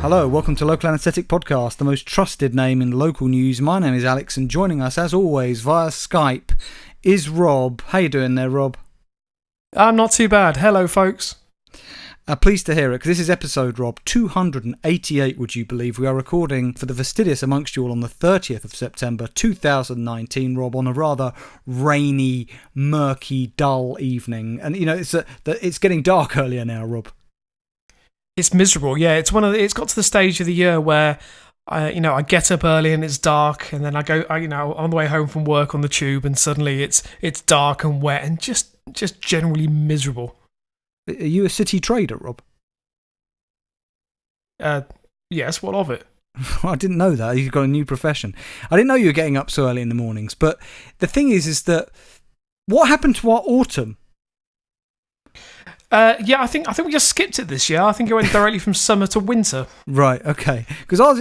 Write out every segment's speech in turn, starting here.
Hello, welcome to Local Anaesthetic Podcast, the most trusted name in local news. My name is Alex, and joining us, as always, via Skype, is Rob. How you doing there, Rob? I'm not too bad. Hello, folks. Pleased to hear it, because this is episode, Rob, 288, would you believe. We are recording for the fastidious amongst you all on the 30th of September 2019, Rob, on a rather rainy, murky, dull evening. And, you know, it's getting dark earlier now, Rob. It's miserable, yeah. It's got to the stage of the year where, I get up early and it's dark, and then I go, on the way home from work on the tube, and suddenly it's dark and wet and just generally miserable. Are you a city trader, Rob? Yes. What of it? I didn't know that. You've got a new profession. I didn't know you were getting up so early in the mornings. But the thing is that what happened to our autumn? I think we just skipped it this year. I think it went directly from summer to winter. Right, okay. Because I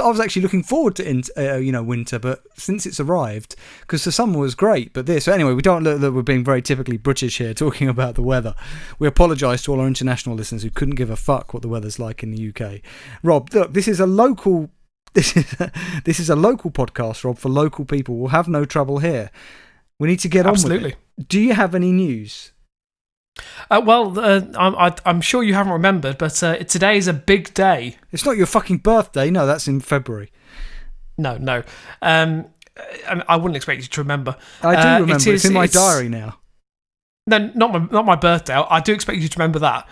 was actually looking forward to winter, but since it's arrived, because the summer was great, but this. So anyway, we don't look that we're being very typically British here, talking about the weather. We apologise to all our international listeners who couldn't give a fuck what the weather's like in the UK. Rob, look, this is a local podcast, Rob, for local people. We'll have no trouble here. We need to get on with it. Do you have any news? I'm sure you haven't remembered, but today is a big day. It's not your fucking birthday. No, that's in February. No. I wouldn't expect you to remember. I do remember. It's in my diary now. No, not my birthday. I do expect you to remember that.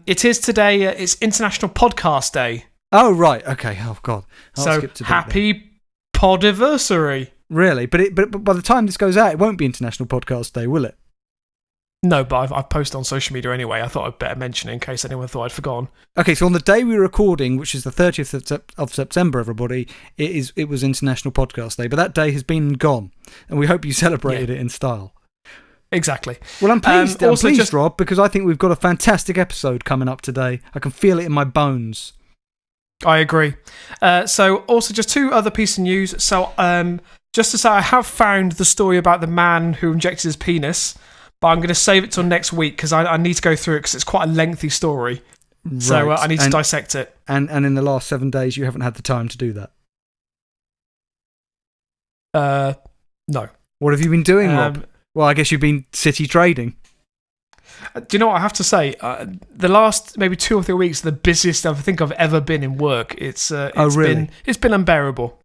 It is today. It's International Podcast Day. Oh, right. Okay. Oh, God. So, happy podiversary. Really? But by the time this goes out, it won't be International Podcast Day, will it? No, but I've posted on social media anyway. I thought I'd better mention it in case anyone thought I'd forgotten. Okay, so on the day we were recording, which is the 30th of September, everybody, it was International Podcast Day, but that day has been gone, and we hope you celebrated it in style. Exactly. Well, I'm pleased, Rob, because I think we've got a fantastic episode coming up today. I can feel it in my bones. I agree. So, also just two other pieces of news. So, just to say, I have found the story about the man who injected his penis, but I'm going to save it till next week because I need to go through it because it's quite a lengthy story. Right. So I need to dissect it. And in the last 7 days, you haven't had the time to do that? No. What have you been doing, Rob? Well, I guess you've been city trading. Do you know what I have to say? The last maybe 2 or 3 weeks are the busiest I think I've ever been in work. It's really? It's been unbearable.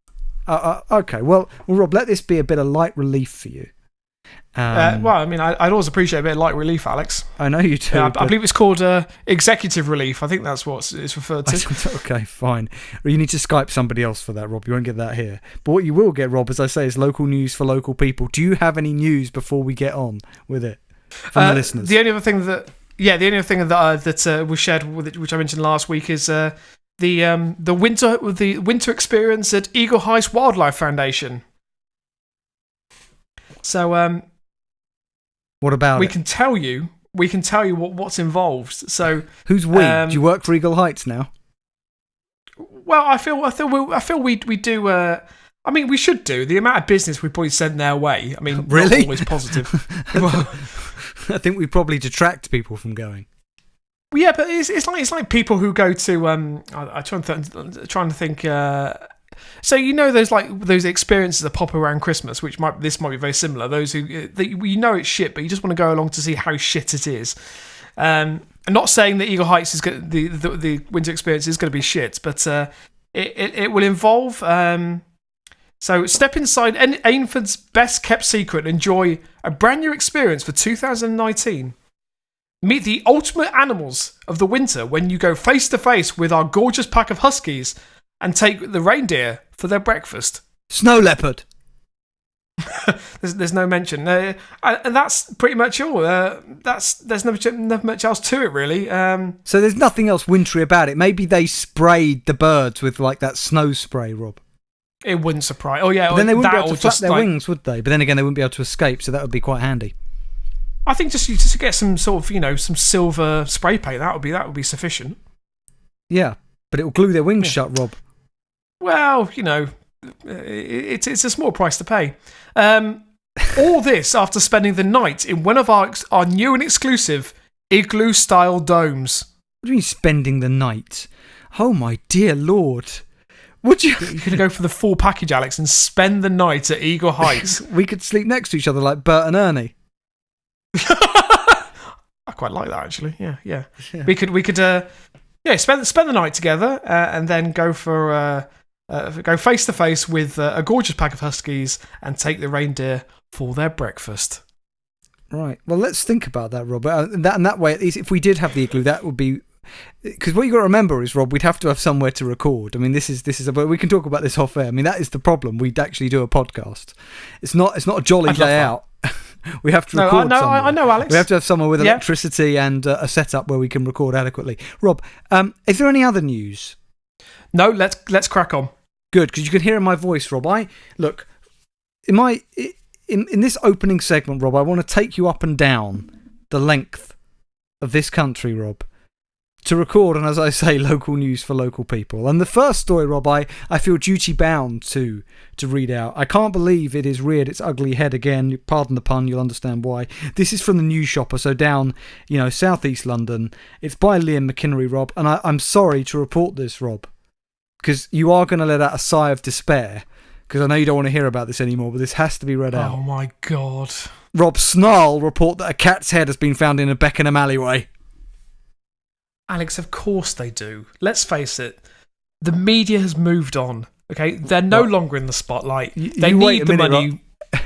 Okay, well, Rob, let this be a bit of light relief for you. I'd always appreciate a bit of light relief, Alex. I know you do. I believe it's called executive relief. I think that's what it's referred to. Okay, fine. You need to Skype somebody else for that, Rob. You won't get that here. But what you will get, Rob, as I say, is local news for local people. Do you have any news before we get on with it from the listeners? The only other thing that was shared, which I mentioned last week, is the winter experience at Eagle Heights Wildlife Foundation. So, what about it? We can tell you what's involved. So, who's we? Do you work for Eagle Heights now? Well, I feel we do. I mean, we should do. The amount of business we probably send their way. I mean, really? Not always positive. I think we probably detract people from going. Well, yeah, but it's like people who go to. I'm trying to think. So those experiences that pop around Christmas, this might be very similar. Those it's shit, but you just want to go along to see how shit it is. I'm not saying that Eagle Heights is the winter experience is going to be shit, but it will involve. So step inside Ainford's best kept secret and enjoy a brand new experience for 2019. Meet the ultimate animals of the winter when you go face to face with our gorgeous pack of huskies and take the reindeer for their breakfast. Snow leopard. There's no mention. And that's pretty much all. There's not much else to it, really. So there's nothing else wintry about it. Maybe they sprayed the birds with like that snow spray, Rob. It wouldn't surprise. Oh, yeah. But then they wouldn't be able to flap their wings, would they? But then again, they wouldn't be able to escape, so that would be quite handy. I think just to get some sort of, some silver spray paint, that would be sufficient. Yeah, but it will glue their wings shut, Rob. Well, it's a small price to pay. All this after spending the night in one of our new and exclusive igloo-style domes. What do you mean spending the night? Oh my dear Lord. Would you? You're going to go for the full package, Alex, and spend the night at Eagle Heights. We could sleep next to each other like Bert and Ernie. I quite like that, actually. Yeah. We could spend the night together and then go face to face with a gorgeous pack of huskies and take the reindeer for their breakfast. Right. Well, let's think about that, Rob. And that way, at least, if we did have the igloo, that would be. Because what you got to remember is, Rob, we'd have to have somewhere to record. I mean, this is we can talk about this off air. I mean, that is the problem. We'd actually do a podcast. It's not a jolly day out. We have to record. No, somewhere. I know, Alex. We have to have somewhere with electricity and a setup where we can record adequately. Rob, is there any other news? No, let's crack on. Good, because you can hear in my voice, Rob. Look, in this opening segment, Rob, I want to take you up and down the length of this country, Rob, to record, and as I say, local news for local people. And the first story, Rob, I feel duty bound to read out. I can't believe it has reared its ugly head again. Pardon the pun, you'll understand why. This is from the News Shopper, so down, southeast London. It's by Liam McInnery, Rob, and I'm sorry to report this, Rob, because you are going to let out a sigh of despair, because I know you don't want to hear about this anymore, but this has to be read out. Oh my God. Rob, Snarl report that a cat's head has been found in a Beckenham alleyway. Alex, of course they do. Let's face it. The media has moved on. Okay, they're no longer in the spotlight. They need the money. Rob.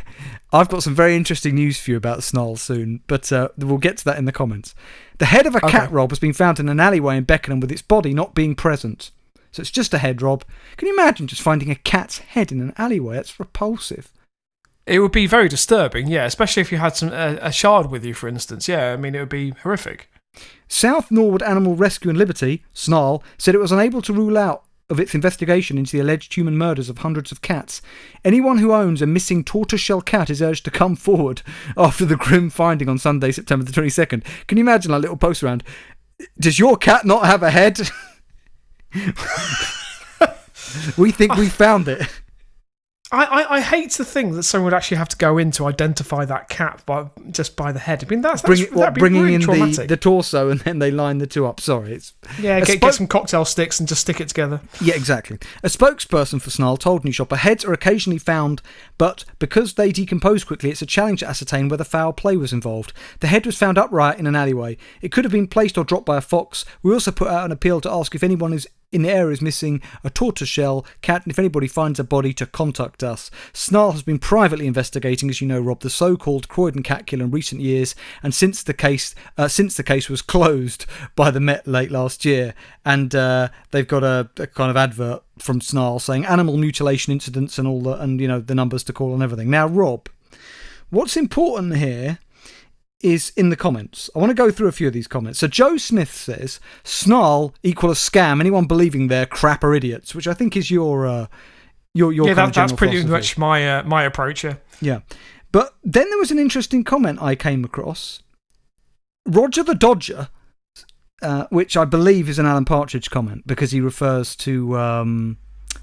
I've got some very interesting news for you about Snarl soon, but we'll get to that in the comments. The head of a cat, Rob, has been found in an alleyway in Beckenham with its body not being present. So it's just a head, Rob. Can you imagine just finding a cat's head in an alleyway? That's repulsive. It would be very disturbing, yeah, especially if you had a shard with you, for instance. Yeah, I mean, it would be horrific. South Norwood Animal Rescue and Liberty, Snarl, said it was unable to rule out of its investigation into the alleged human murders of hundreds of cats. Anyone who owns a missing tortoiseshell cat is urged to come forward after the grim finding on Sunday, September the 22nd. Can you imagine a little post around, does your cat not have a head? We think we found it. I hate to think that someone would actually have to go in to identify that cat just by the head. I mean, that'd be bringing really in traumatic. the torso and then they line the two up. Sorry, get some cocktail sticks and just stick it together. Yeah, exactly. A spokesperson for Snarl told News Shopper heads are occasionally found, but because they decompose quickly, it's a challenge to ascertain whether foul play was involved. The head was found upright in an alleyway. It could have been placed or dropped by a fox. We also put out an appeal to ask if anyone is in the area is missing a tortoiseshell cat, and if anybody finds a body, to contact us. Snarl has been privately investigating, as you know, Rob, the so-called Croydon cat killer in recent years, and since the case was closed by the Met late last year, and they've got a kind of advert from Snarl saying animal mutilation incidents and all the the numbers to call and everything. Now, Rob, what's important here is in the comments. I want to go through a few of these comments. So Joe Smith says, Snarl equal a scam. Anyone believing they're crap are idiots, which I think is your kind of that's pretty philosophy. much my approach, yeah. Yeah. But then there was an interesting comment I came across. Roger the Dodger, which I believe is an Alan Partridge comment, because he refers to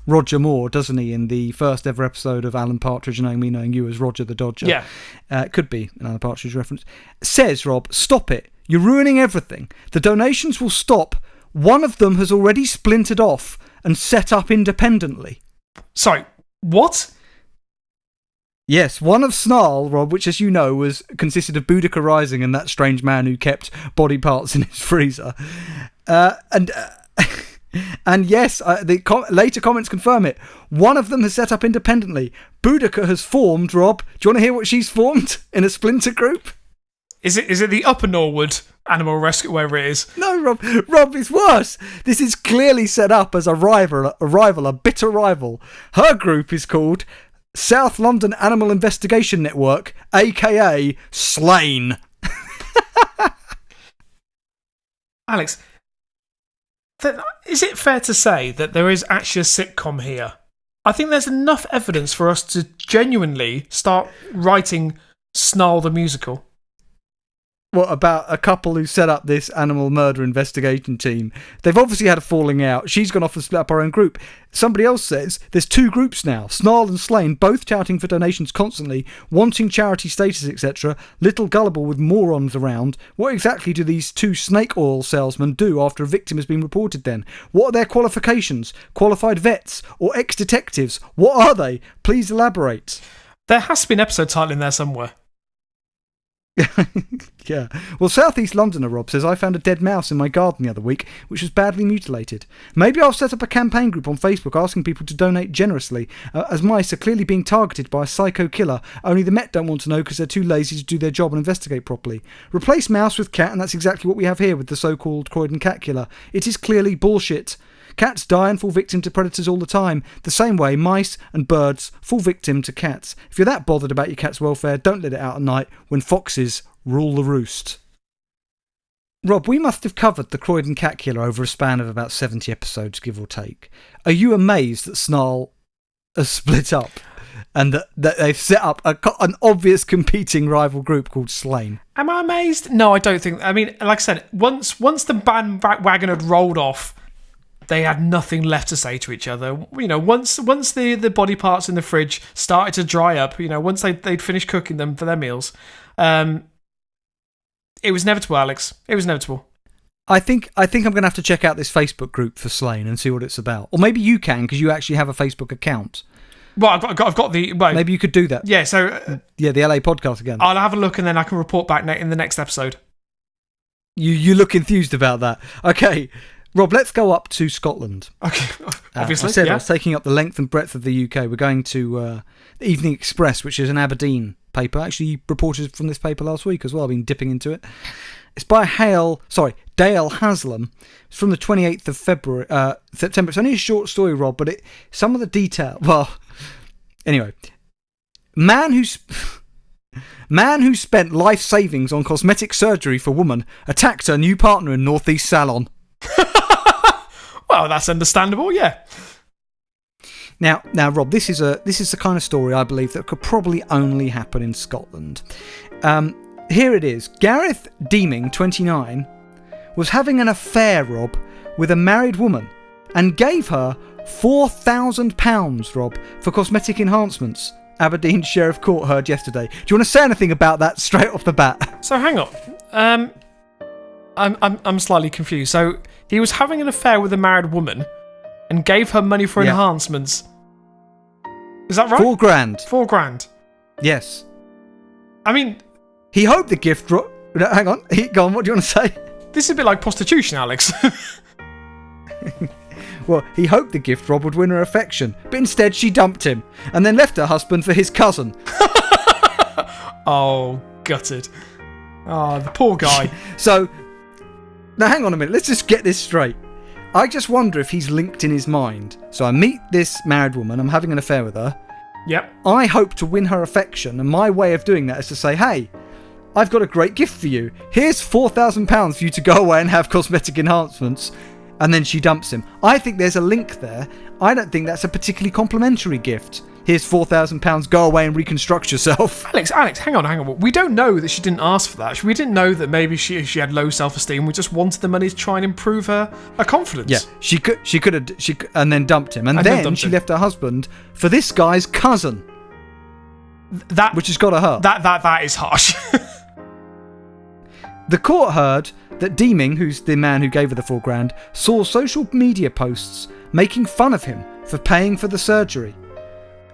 Roger Moore, doesn't he, in the first ever episode of Alan Partridge Knowing Me, Knowing You as Roger the Dodger. Yeah. It could be an Alan Partridge reference. Says, Rob, stop it. You're ruining everything. The donations will stop. One of them has already splintered off and set up independently. Sorry, what? Yes, one of Snarl, Rob, which, as you know, consisted of Boudica Rising and that strange man who kept body parts in his freezer. And yes, the later comments confirm it. One of them has set up independently. Boudica has formed, Rob. Do you want to hear what she's formed in a splinter group? Is it the Upper Norwood Animal Rescue, wherever it is? No, Rob, it's worse. This is clearly set up as a bitter rival. Her group is called South London Animal Investigation Network, a.k.a. Slain. Alex, is it fair to say that there is actually a sitcom here? I think there's enough evidence for us to genuinely start writing Snarl the musical. What about a couple who set up this animal murder investigation team? They've obviously had a falling out. She's gone off and split up her own group. Somebody else says there's two groups now, Snarl and Slain, both touting for donations constantly, wanting charity status, etc. Little gullible with morons around. What exactly do these two snake oil salesmen do after a victim has been reported then? What are their qualifications? Qualified vets or ex-detectives? What are they? Please elaborate. There has to be an episode title in there somewhere. Yeah. Well, South East Londoner Rob says, I found a dead mouse in my garden the other week, which was badly mutilated. Maybe I'll set up a campaign group on Facebook asking people to donate generously, as mice are clearly being targeted by a psycho killer, only the Met don't want to know because they're too lazy to do their job and investigate properly. Replace mouse with cat, and that's exactly what we have here with the so-called Croydon cat killer. It is clearly bullshit. Cats die and fall victim to predators all the time, the same way mice and birds fall victim to cats. If you're that bothered about your cat's welfare, don't let it out at night when foxes rule the roost. Rob, we must have covered the Croydon cat killer over a span of about 70 episodes, give or take. Are you amazed that Snarl has split up and that they've set up an obvious competing rival group called Slain? Am I amazed? No, I don't think. I mean, like I said, once the bandwagon had rolled off, they had nothing left to say to each other. You know, once the body parts in the fridge started to dry up, you know, once they'd finished cooking them for their meals, it was inevitable, Alex. It was inevitable. I think I'm going to have to check out this Facebook group for Slain and see what it's about. Or maybe you can, because you actually have a Facebook account. Well, I've got the... Well, maybe you could do that. Yeah, so... yeah, the LA podcast again. I'll have a look and then I can report back in the next episode. You look enthused about that. Okay, Rob, let's go up to Scotland. Okay, obviously, I said yeah. I was taking up the length and breadth of the UK. We're going to the Evening Express, which is an Aberdeen paper. Actually, reported from this paper last week as well. I've been dipping into it. It's by Dale Haslam. It's from the 28th of September. It's only a short story, Rob, but some of the detail... Well, anyway. Man who spent life savings on cosmetic surgery for woman attacked her new partner in North East Salon. Well, that's understandable, yeah. Now, Rob, this is the kind of story I believe that could probably only happen in Scotland. Here it is. Gareth Deeming, 29, was having an affair, Rob, with a married woman and gave her £4,000, Rob, for cosmetic enhancements. Aberdeen Sheriff Court heard yesterday. Do you want to say anything about that straight off the bat? So hang on. I'm slightly confused. So he was having an affair with a married woman and gave her money for enhancements. Is that right? £4,000. £4,000. Yes. I mean, he hoped the gift... hang on. Go on. What do you want to say? This is a bit like prostitution, Alex. Well, he hoped the gift Rob would win her affection, but instead she dumped him and then left her husband for his cousin. Oh, gutted. Oh, the poor guy. So, now hang on a minute. Let's just get this straight. I just wonder if he's linked in his mind. So I meet this married woman. I'm having an affair with her. Yep. I hope to win her affection, and my way of doing that is to say, hey, I've got a great gift for you. Here's £4,000 for you to go away and have cosmetic enhancements. And then she dumps him. I think there's a link there. I don't think that's a particularly complimentary gift. Here's £4,000, go away and reconstruct yourself. Alex, hang on. We don't know that she didn't ask for that. We didn't know that maybe she had low self-esteem. We just wanted the money to try and improve her confidence. Yeah, she could have, and then dumped him. And then she left her husband for this guy's cousin. Which has got to hurt. That is harsh. The court heard that Deeming, who's the man who gave her the £4,000, saw social media posts making fun of him for paying for the surgery.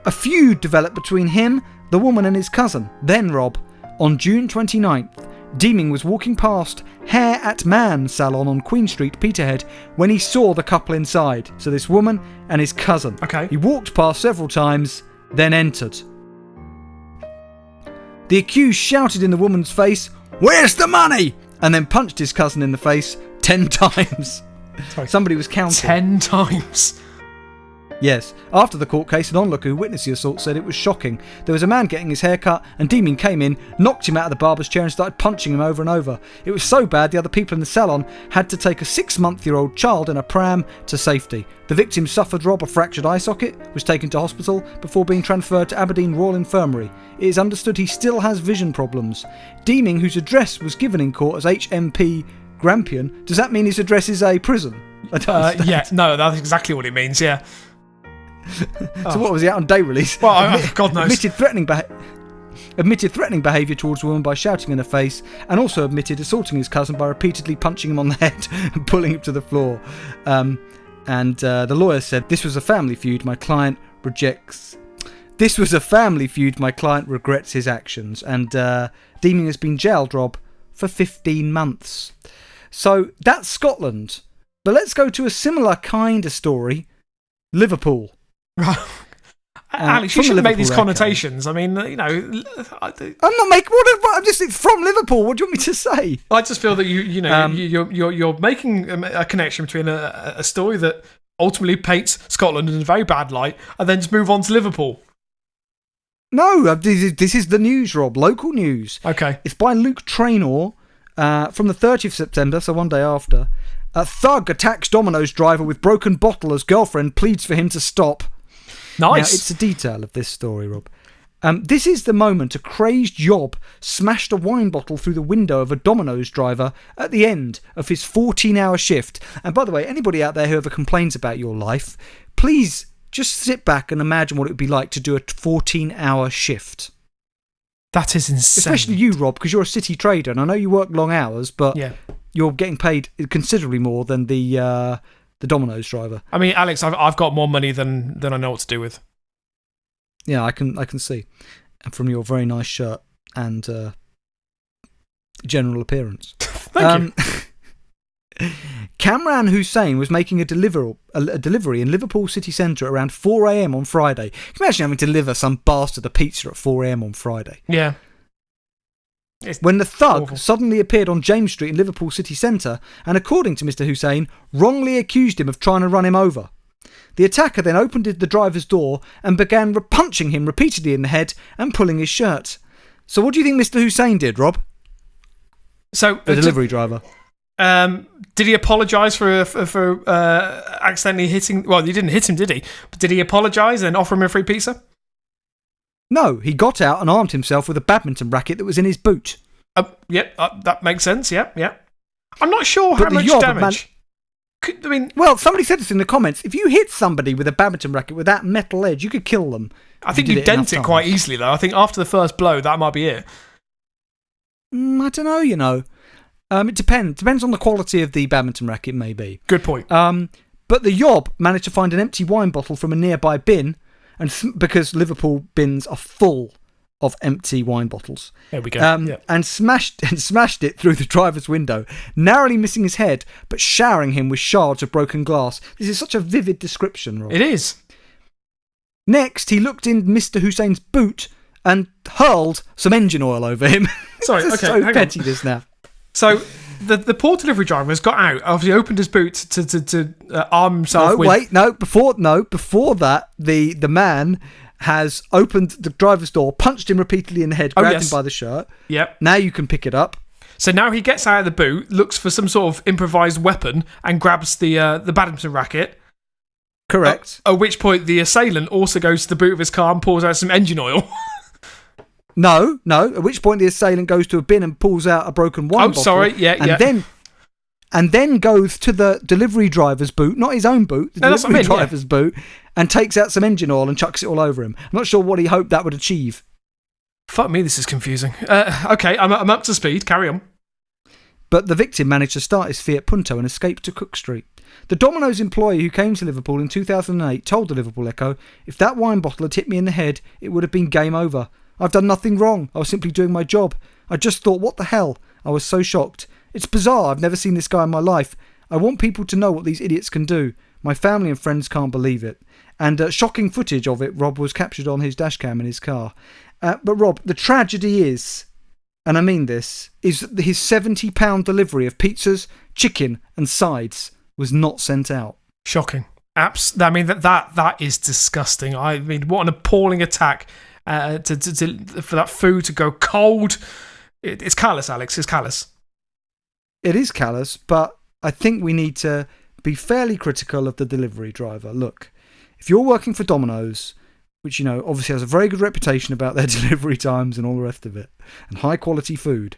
A feud developed between him, the woman and his cousin. Then, Rob, on June 29th, Deeming was walking past Hair at Man salon on Queen Street, Peterhead, when he saw the couple inside. So this woman and his cousin. Okay. He walked past several times, then entered. The accused shouted in the woman's face, "Where's the money?" and then punched his cousin in the face 10 times. Sorry. Somebody was counting. 10 times. Yes. After the court case, an onlooker who witnessed the assault said it was shocking. There was a man getting his hair cut, and Deeming came in, knocked him out of the barber's chair and started punching him over and over. It was so bad the other people in the salon had to take a 6-month-old child in a pram to safety. The victim suffered, Rob, a fractured eye socket, was taken to hospital before being transferred to Aberdeen Royal Infirmary. It is understood he still has vision problems. Deeming, whose address was given in court as HMP Grampian, does that mean his address is a prison? I don't understand. Yeah, no, that's exactly what it means, yeah. So what was he out on day release? Well, God knows. Admitted threatening behaviour towards a woman by shouting in her face, and also admitted assaulting his cousin by repeatedly punching him on the head and pulling him to the floor. The lawyer said, "This was a family feud. My client regrets his actions." And Deeming has been jailed, Rob, for 15 months. So that's Scotland. But let's go to a similar kind of story, Liverpool. Alex, you shouldn't make these connotations. I mean, you know, I'm not making. I'm just it's from Liverpool. What do you want me to say? I just feel that you're making a connection between a story that ultimately paints Scotland in a very bad light, and then just move on to Liverpool. No, this is the news, Rob. Local news. Okay. It's by Luke Traynor from the 30th of September, so one day after. A thug attacks Domino's driver with broken bottle as girlfriend pleads for him to stop. Nice. Now, it's a detail of this story, Rob. This is the moment a crazed yob smashed a wine bottle through the window of a Domino's driver at the end of his 14-hour shift. And by the way, anybody out there who ever complains about your life, please just sit back and imagine what it would be like to do a 14-hour shift. That is insane. Especially you, Rob, because you're a city trader, and I know you work long hours, but yeah, you're getting paid considerably more than the Domino's driver. I mean, Alex, I've got more money than I know what to do with. Yeah, I can see, and from your very nice shirt and general appearance. Thank you. Kamran Hussein was making a delivery in Liverpool city centre around 4 a.m. on Friday. Can you imagine having to deliver some bastard a pizza at 4 a.m. on Friday? Yeah. When the thug awful. suddenly appeared on James Street in Liverpool city centre and, according to Mr Hussein, wrongly accused him of trying to run him over. The attacker then opened the driver's door and began punching him repeatedly in the head and pulling his shirt. So what do you think Mr Hussein did, Rob? So the delivery driver. Did he apologise for accidentally hitting... Well, he didn't hit him, did he? But did he apologise and offer him a free pizza? No, he got out and armed himself with a badminton racket that was in his boot. That makes sense, yeah. I'm not sure how much damage... Well, somebody said this in the comments. If you hit somebody with a badminton racket with that metal edge, you could kill them. I think you dent it quite easily, though. I think after the first blow, that might be it. I don't know, you know. It depends. Depends on the quality of the badminton racket, maybe. Good point. But the yob managed to find an empty wine bottle from a nearby bin, and because Liverpool bins are full of empty wine bottles. There we go. And smashed it through the driver's window, narrowly missing his head, but showering him with shards of broken glass. This is such a vivid description, Rob. It is. Next, he looked in Mr. Hussein's boot and hurled some engine oil over him. Sorry, this is okay, so petty, this now. So the poor delivery driver has got out. Obviously, opened his boot to arm himself with... Before that, the man has opened the driver's door, punched him repeatedly in the head, grabbed him by the shirt. Yep. Now you can pick it up. So now he gets out of the boot, looks for some sort of improvised weapon, and grabs the badminton racket. Correct. At which point the assailant also goes to the boot of his car and pours out some engine oil. No. At which point the assailant goes to a bin and pulls out a broken wine bottle. Sorry. Yeah. And then goes to the delivery driver's boot, not his own boot, the delivery driver's boot, and takes out some engine oil and chucks it all over him. I'm not sure what he hoped that would achieve. Fuck me, this is confusing. Okay, I'm up to speed. Carry on. But the victim managed to start his Fiat Punto and escape to Cook Street. The Domino's employee who came to Liverpool in 2008 told the Liverpool Echo, "If that wine bottle had hit me in the head, it would have been game over. I've done nothing wrong. I was simply doing my job. I just thought, what the hell? I was so shocked. It's bizarre. I've never seen this guy in my life. I want people to know what these idiots can do. My family and friends can't believe it." And shocking footage of it, Rob, was captured on his dashcam in his car. But Rob, the tragedy is, and I mean this, is that his £70 delivery of pizzas, chicken and sides was not sent out. Shocking. I mean that is disgusting. I mean, what an appalling attack for that food to go cold. It's callous, Alex. It's callous. It is callous, but I think we need to be fairly critical of the delivery driver. Look, if you're working for Domino's, which, obviously has a very good reputation about their delivery times and all the rest of it, and high quality food,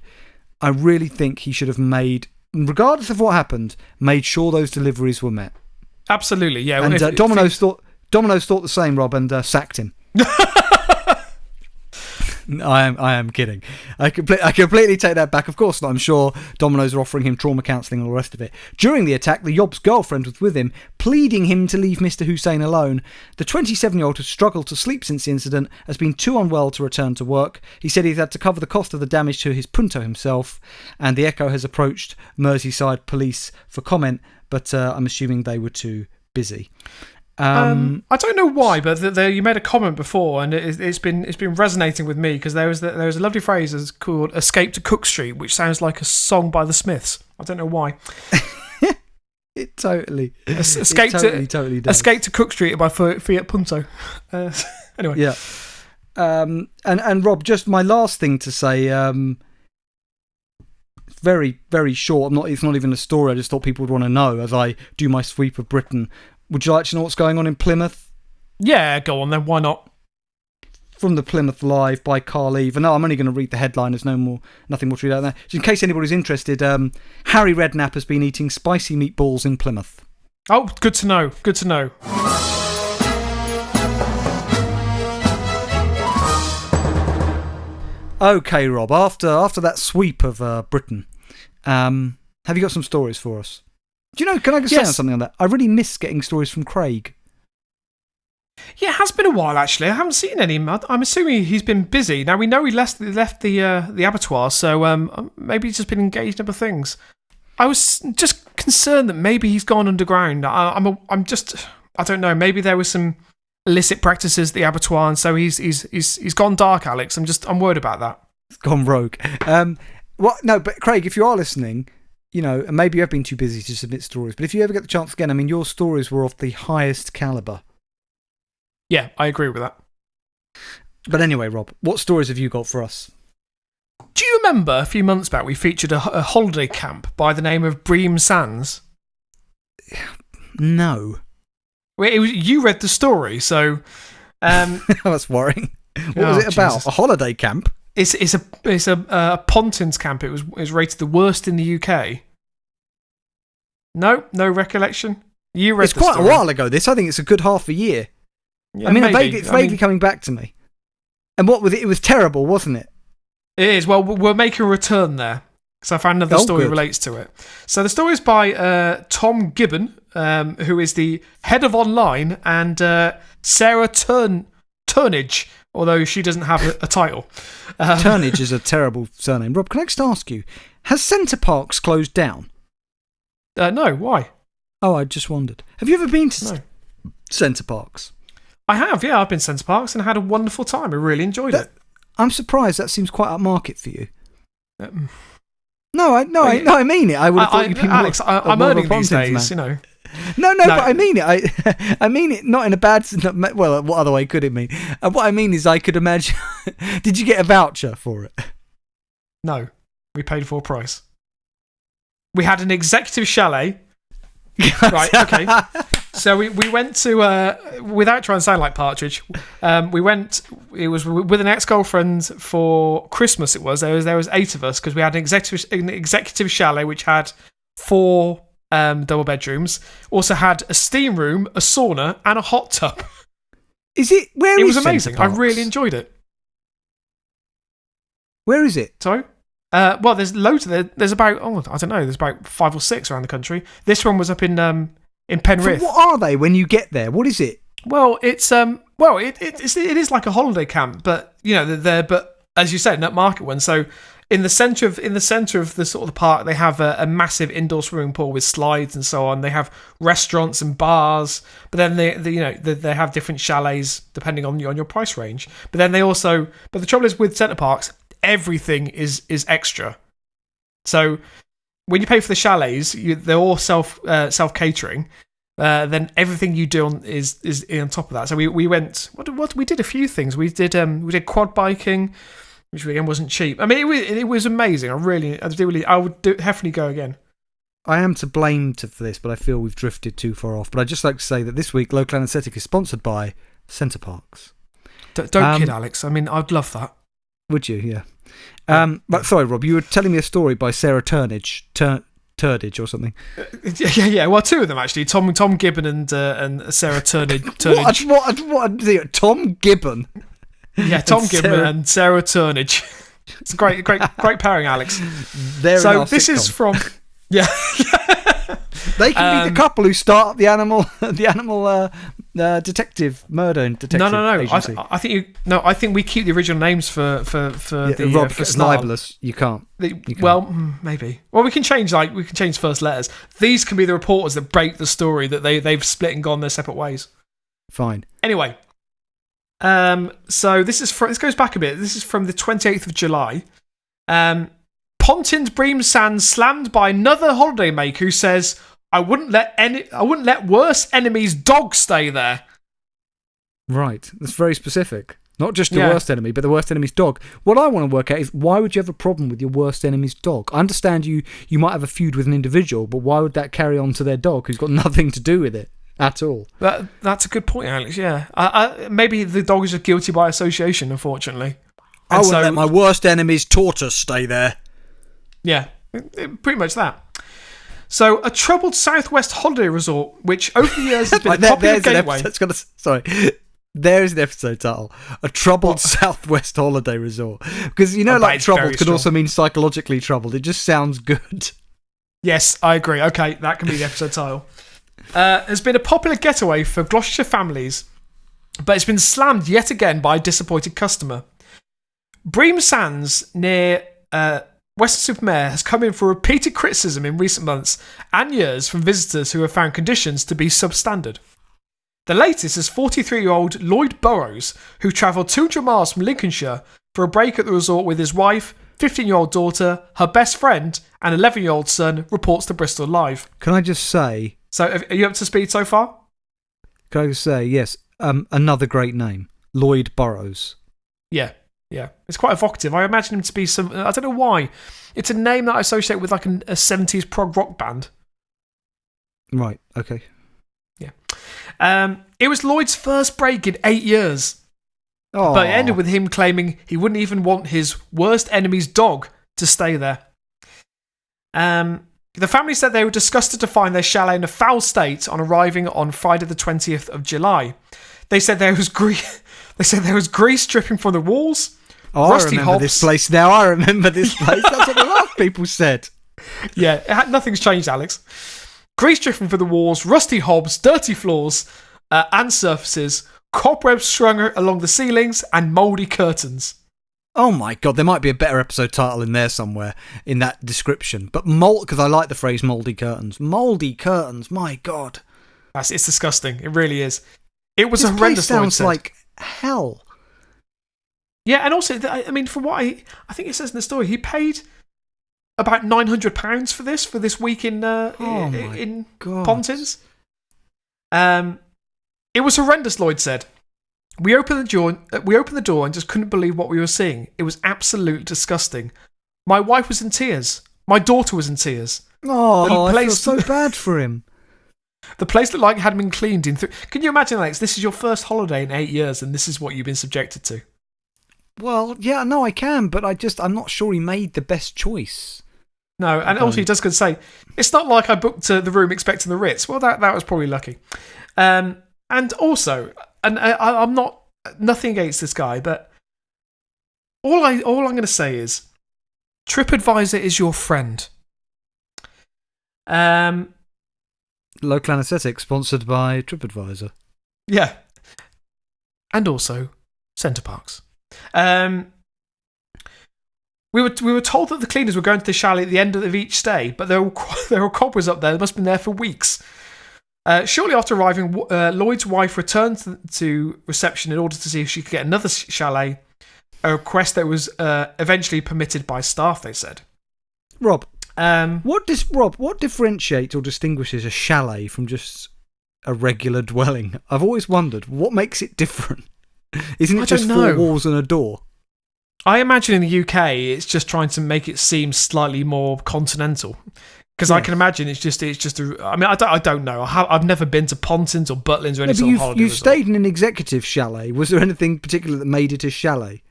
I really think he should have made, regardless of what happened, made sure those deliveries were met. Absolutely, yeah. And Domino's thought the same, Rob, and sacked him. I am kidding. I completely take that back. Of course not. I'm sure Domino's are offering him trauma counselling and all the rest of it. During the attack, the Yob's girlfriend was with him, pleading him to leave Mr. Hussein alone. The 27-year-old has struggled to sleep since the incident, has been too unwell to return to work. He said he's had to cover the cost of the damage to his Punto himself, and the Echo has approached Merseyside police for comment, but I'm assuming they were too busy. I don't know why, but you made a comment before, and it's been resonating with me because there was a lovely phrase that's called "Escape to Cook Street," which sounds like a song by the Smiths. I don't know why. It totally does. Escape to Cook Street by Fiat Punto. Anyway, yeah. And Rob, just my last thing to say. Very, very short. It's not even a story. I just thought people would want to know as I do my sweep of Britain. Would you like to know what's going on in Plymouth? Yeah, go on then. Why not? From the Plymouth Live by Carl Eve. And no, I'm only going to read the headline. There's nothing more to read out there. Just in case anybody's interested, Harry Redknapp has been eating spicy meatballs in Plymouth. Oh, good to know. Good to know. Okay, Rob. After that sweep of Britain, have you got some stories for us? Do you know, can I just say something on that? I really miss getting stories from Craig. Yeah, it has been a while, actually. I haven't seen any. I'm assuming he's been busy. Now, we know he left the abattoir, so maybe he's just been engaged in other things. I was just concerned that maybe he's gone underground. I don't know, maybe there was some illicit practices at the abattoir, and so he's gone dark, Alex. I'm worried about that. It's gone rogue. No, but Craig, if you are listening, and maybe you have been too busy to submit stories, but if you ever get the chance again, I mean, your stories were of the highest calibre. Yeah, I agree with that. But anyway, Rob, what stories have you got for us? Do you remember a few months back we featured a holiday camp by the name of Bream Sands? No. Well, you read the story, so... That's worrying. What was it about? Jesus. A holiday camp? It's a Pontins camp. It was rated the worst in the UK. No recollection. You read. It's quite a while ago. This, I think, it's a good half a year. Yeah, I mean, it's vaguely coming back to me. And what was it? It was terrible, wasn't it? It is. Well, we're making a return there because I found another story that relates to it. So the story is by Tom Gibbon, who is the head of online, and Sarah Turnage. Although she doesn't have a title. Turnage is a terrible surname. Rob, can I just ask you, has Centre Parks closed down? No, why? Oh, I just wondered. Have you ever been to Centre Parks? I have, yeah. I've been to Centre Parks and had a wonderful time. I really enjoyed it. I'm surprised that seems quite upmarket for you. No, I mean it. I would have thought you people Alex, I'm earning these days, No, but I mean it. I mean it not in a bad sense. Well, what other way could it mean? What I mean is I could imagine... Did you get a voucher for it? No. We paid full price. We had an executive chalet. Right, okay. So we went to... without trying to sound like Partridge, we went... It was with an ex-girlfriend for Christmas, it was. There was 8 of us because we had an executive chalet which had 4... double bedrooms. Also had a steam room, a sauna, and a hot tub. It was amazing. I really enjoyed it. Where is it? Sorry? Well, there's loads of there. There's about I don't know. There's about 5 or 6 around the country. This one was up in Penrith. So what are they when you get there? What is it? Well, it's it is like a holiday camp, but but as you said, an upmarket one. So. In the centre of the sort of the park, they have a massive indoor swimming pool with slides and so on. They have restaurants and bars, but then they have different chalets depending on your price range. But then but the trouble is with Centre Parks, everything is extra. So when you pay for the chalets, they're all self catering. then everything you do is on top of that. So we went. What we did a few things. We did quad biking, which again wasn't cheap. I mean, it was amazing. I would definitely go again. I am to blame for this, but I feel we've drifted too far off. But I'd just like to say that this week, Local Anaesthetic is sponsored by Centre Parks. Don't kid, Alex. I mean, I'd love that. Would you? Yeah. But sorry, Rob, you were telling me a story by Sarah Turdage or something. Yeah. Well, two of them actually. Tom Gibbon and Sarah Turnage. What? Tom Gibbon. Yeah, Tom Gibbon and Sarah Turnage. It's a great pairing, Alex. So this sitcom. is from. Yeah. They can be the couple who start the animal detective murder and detective. No. Agency. I think we keep the original names for the Rob, for Snarl. libelous. You can't. Well, maybe. Well, we can change first letters. These can be the reporters that break the story that they've split and gone their separate ways. Fine. Anyway, so this goes back a bit. This is from the 28th of July. Pontin's Bream Sands slammed by another holidaymaker who says, I wouldn't let worse enemies' dog stay there. Right. That's very specific. Not just the worst enemy, but the worst enemy's dog. What I want to work out is, why would you have a problem with your worst enemy's dog? I understand you might have a feud with an individual, but why would that carry on to their dog who's got nothing to do with it at all? That's a good point, Alex, yeah. Maybe the dog is just guilty by association, unfortunately. I wouldn't let my worst enemy's tortoise stay there. Yeah, pretty much that. So, a troubled southwest holiday resort, which over the years has been a popular gateway. There's an episode title: A Troubled Southwest Holiday Resort. Because troubled could also mean psychologically troubled. It just sounds good. Yes, I agree. Okay, that can be the episode title. Has been a popular getaway for Gloucestershire families, but it's been slammed yet again by a disappointed customer. Bream Sands near Weston-super-Mare has come in for repeated criticism in recent months and years from visitors who have found conditions to be substandard. The latest is 43-year-old Lloyd Burrows, who travelled 200 miles from Lincolnshire for a break at the resort with his wife, 15-year-old daughter, her best friend, and 11-year-old son, reports to Bristol Live. Can I just say... So, are you up to speed so far? Can I just say, yes, another great name. Lloyd Burrows. Yeah. It's quite evocative. I imagine him to be some... I don't know why. It's a name that I associate with like a 70s prog rock band. Right, okay. Yeah. It was Lloyd's first break in 8 years. Aww. But it ended with him claiming he wouldn't even want his worst enemy's dog to stay there. The family said they were disgusted to find their chalet in a foul state on arriving on Friday the 20th of July. They said there was grease dripping from the walls. Oh, rusty I remember hobs. this place now. I remember this place. That's what a lot of people said. Yeah, nothing's changed, Alex. Grease dripping from the walls, rusty hobs, dirty floors and surfaces, cobwebs strung along the ceilings, and mouldy curtains. Oh my God, there might be a better episode title in there somewhere in that description. But because I like the phrase mouldy curtains. Mouldy curtains, my God. It's disgusting. It really is. It was this horrendous. This place sounds like hell. Yeah, and also, I mean, from what I think it says in the story, he paid about £900 for this week in Pontins. It was horrendous, Lloyd said. We opened the door and just couldn't believe what we were seeing. It was absolutely disgusting. My wife was in tears. My daughter was in tears. Oh, I feel so bad for him. The place looked like it hadn't been cleaned in. Can you imagine, Alex? This is your first holiday in 8 years, and this is what you've been subjected to. Well, yeah, no, I can, but I'm not sure he made the best choice. No, and also he does go say, it's not like I booked the room expecting the Ritz. Well, that was probably lucky. And also, I'm not nothing against this guy, but all I'm going to say is, TripAdvisor is your friend. Local Anaesthetic, sponsored by TripAdvisor. Yeah, and also Centre Parks. We were told that the cleaners were going to the chalet at the end of each stay, but there were cobwebs up there. They must have been there for weeks. Shortly after arriving, Lloyd's wife returned to reception in order to see if she could get another chalet, a request that was eventually permitted by staff, they said. Rob, what differentiates or distinguishes a chalet from just a regular dwelling? I've always wondered what makes it different. Isn't it I just don't 4 know. walls and a door? I imagine in the UK, it's just trying to make it seem slightly more continental. Because I Yes. can imagine it's just. I mean, I don't know. I've never been to Pontins or Butlins or any No, but sort of holiday you resort. stayed in an executive chalet. Was there anything particular that made it a chalet?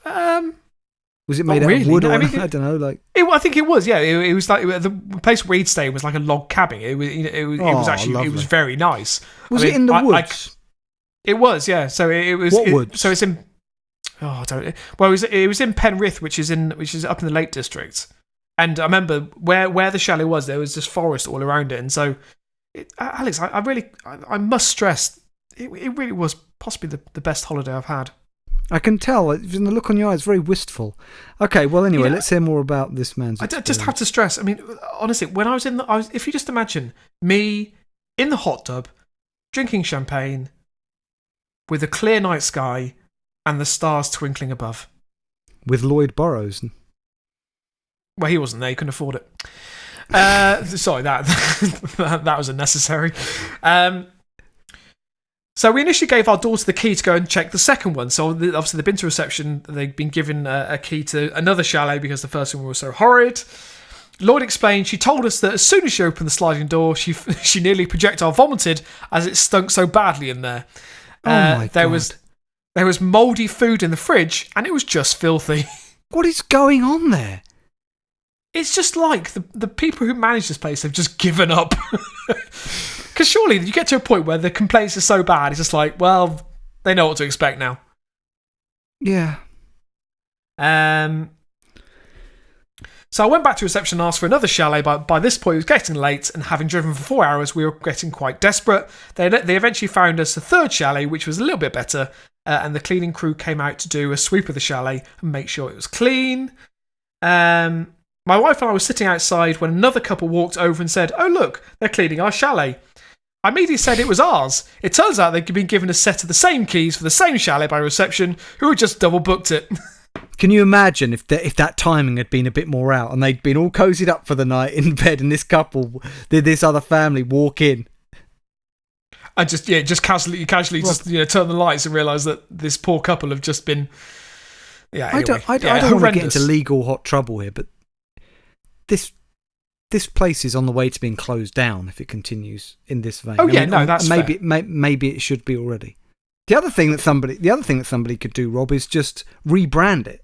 Was it made out of really. wood No, or I mean, I don't know, like? I think it was. Yeah, it was like the place we'd stay was like a log cabin. It was. It was Oh, actually. It lovely. was very nice. Was I it mean, in the I- woods? It was. Yeah. So it was. What woods? So it's in. Oh, I don't. Well, it was in Penrith, which is up in the Lake District. And I remember where the chalet was. There was just forest all around it, and so, Alex, I must stress, it really was possibly the best holiday I've had. I can tell. From the look on your eyes, very wistful. Okay, well, anyway, Yeah. let's hear more about this man's Just experience. have to stress. I mean, honestly, when I was if you just imagine me in the hot tub, drinking champagne, with a clear night sky, and the stars twinkling above. With Lloyd Burrows. Well, he wasn't there. He couldn't afford it. Sorry, that was unnecessary. So we initially gave our daughter the key to go and check the second one. So obviously they've been to reception. They've been given a key to another chalet because the first one was so horrid. Lloyd explained she told us that as soon as she opened the sliding door, she nearly projectile vomited as it stunk so badly in there. Oh my God. There was mouldy food in the fridge and it was just filthy. What is going on there? It's just like the people who manage this place have just given up. Because surely you get to a point where the complaints are so bad, it's just like, well, they know what to expect now. Yeah. So I went back to reception and asked for another chalet. By this point, it was getting late, and having driven for 4 hours, we were getting quite desperate. They eventually found us a third chalet, which was a little bit better, and the cleaning crew came out to do a sweep of the chalet and make sure it was clean. My wife and I were sitting outside when another couple walked over and said, "Oh look, they're cleaning our chalet." I immediately said it was ours. It turns out they'd been given a set of the same keys for the same chalet by reception, who had just double booked it. Can you imagine if that timing had been a bit more out and they'd been all cozied up for the night in bed and this couple, this other family walk in? I just casually just turn the lights and realise that this poor couple have just been. Yeah, anyway. I don't want to get horrendous. into legal hot trouble here, but this place is on the way to being closed down if it continues in this vein. Oh, yeah, no, that's maybe maybe it should be already. The other thing that somebody could do, Rob, is just rebrand it,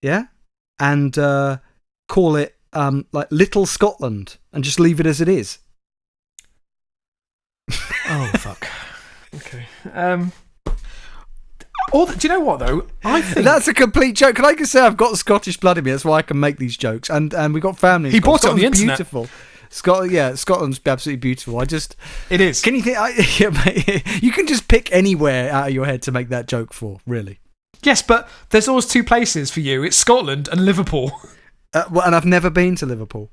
yeah, and call it like Little Scotland and just leave it as it is. Oh fuck. Okay. Do you know what though? I think That's a complete joke. Can I just say I've got Scottish blood in me? That's why I can make these jokes. And we got family. He bought it on the Scotland's internet. Beautiful. Scotland's absolutely beautiful. it is. Can you think? You can just pick anywhere out of your head to make that joke for, really. Yes, but there's always two places for you. It's Scotland and Liverpool. Well, and I've never been to Liverpool.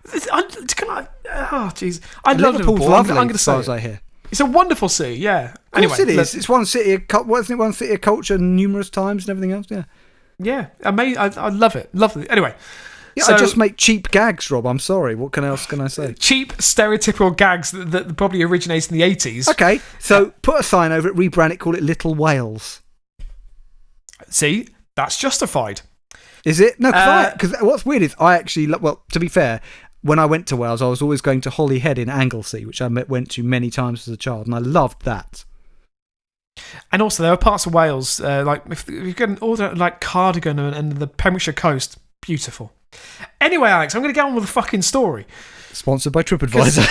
Can I? Oh, jeez. I love Liverpool's Liverpool. lovely, I'm going to as say far as I hear. it's a wonderful city. Yeah. Of course it is. It's one city. Wasn't it one city of culture numerous times and everything else? Yeah. Yeah. Amazing. I love it. Lovely. Anyway. Yeah, So- I just make cheap gags, Rob. I'm sorry. What else can I say? Cheap, stereotypical gags that probably originated in the 80s. Okay, so put a sign over it, rebrand it, call it Little Wales. See, that's justified. Is it? No, because what's weird is I actually, well, to be fair, when I went to Wales, I was always going to Holyhead in Anglesey, which I went to many times as a child, and I loved that. And also, there are parts of Wales, like if you get all the like Cardigan and the Pembrokeshire coast, beautiful. Anyway, Alex, I'm going to get on with the fucking story. Sponsored by TripAdvisor.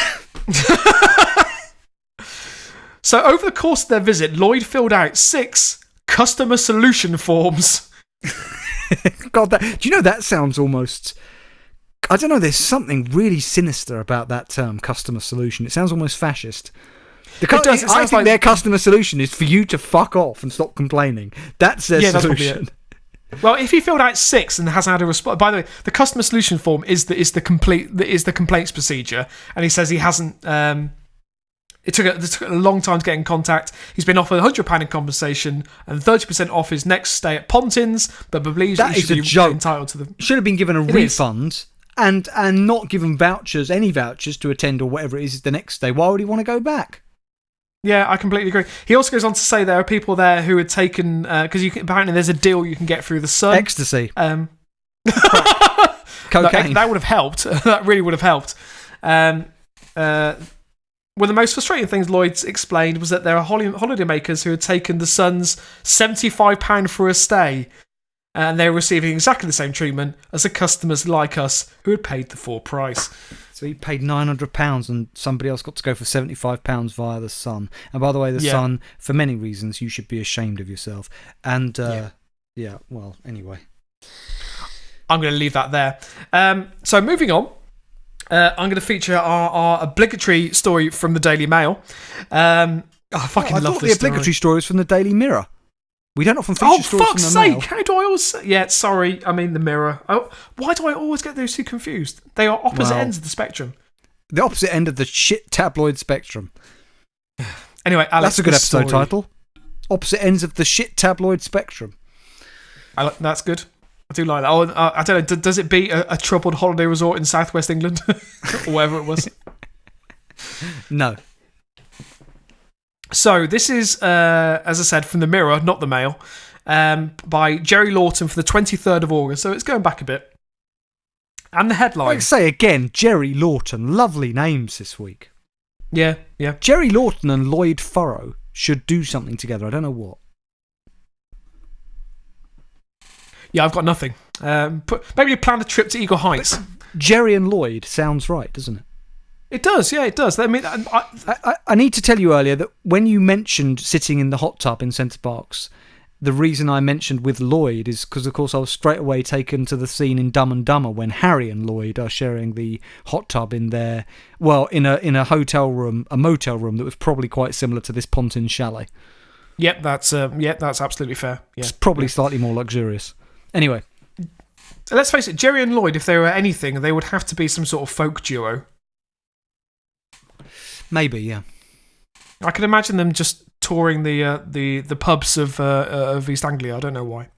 So, over the course of their visit, Lloyd filled out 6 customer solution forms. God, do you know that sounds almost... I don't know, there's something really sinister about that term, customer solution. It sounds almost fascist. It does. It I sounds think like their customer solution is for you to fuck off and stop complaining. That's their That's probably solution. it. Well, if he filled out 6 and hasn't had a response, by the way, the customer solution form is the complaints procedure, and he says he hasn't. It took a long time to get in contact. He's been offered £100 in compensation and 30% off his next stay at Pontins, but believes That he is should a be joke. entitled to the. Should have been given a It is. refund and not give them vouchers, any vouchers to attend or whatever it is the next day, why would he want to go back? Yeah, I completely agree. He also goes on to say there are people there who had taken because apparently there's a deal you can get through the Sun. Ecstasy. Cocaine. That would have helped. That really would have helped. One of the most frustrating things Lloyd's explained was that there are holidaymakers who had taken the Sun's £75 for a stay, and they were receiving exactly the same treatment as the customers like us who had paid the full price. So he paid £900 and somebody else got to go for £75 via the Sun. And by the way, the Sun, for many reasons, you should be ashamed of yourself. And, well, anyway. I'm going to leave that there. So moving on. I'm going to feature our obligatory story from the Daily Mail. I fucking love thought this the obligatory story was from the Daily Mirror. We don't often feature stories from the Mail. Oh, fuck's sake! How do I always... Yeah, sorry, I mean the Mirror. Why do I always get those two confused? They are opposite ends of the spectrum. The opposite end of the shit tabloid spectrum. Anyway, Alex, that's a good episode title. Opposite ends of the shit tabloid spectrum. That's good. I do like that. Oh, I don't know. Does it beat a troubled holiday resort in southwest England, or wherever it was? No. So this is, as I said, from the Mirror, not the Mail, by Jerry Lawton for the 23rd of August. So it's going back a bit. And the headline. Like I say again, Jerry Lawton. Lovely names this week. Yeah. Jerry Lawton and Lloyd Furrow should do something together. I don't know what. Yeah, I've got nothing. Maybe plan a trip to Eagle Heights. Jerry and Lloyd sounds right, doesn't it? It does, yeah, it does. I mean, I need to tell you earlier that when you mentioned sitting in the hot tub in Centre Parks, the reason I mentioned with Lloyd is because, of course, I was straight away taken to the scene in Dumb and Dumber when Harry and Lloyd are sharing the hot tub in their, in a hotel room, a motel room that was probably quite similar to this Pontin chalet. Yep, that's absolutely fair. Yeah. It's probably slightly more luxurious. Anyway. Let's face it, Jerry and Lloyd, if they were anything, they would have to be some sort of folk duo. Maybe, yeah. I can imagine them just touring the pubs of East Anglia. I don't know why.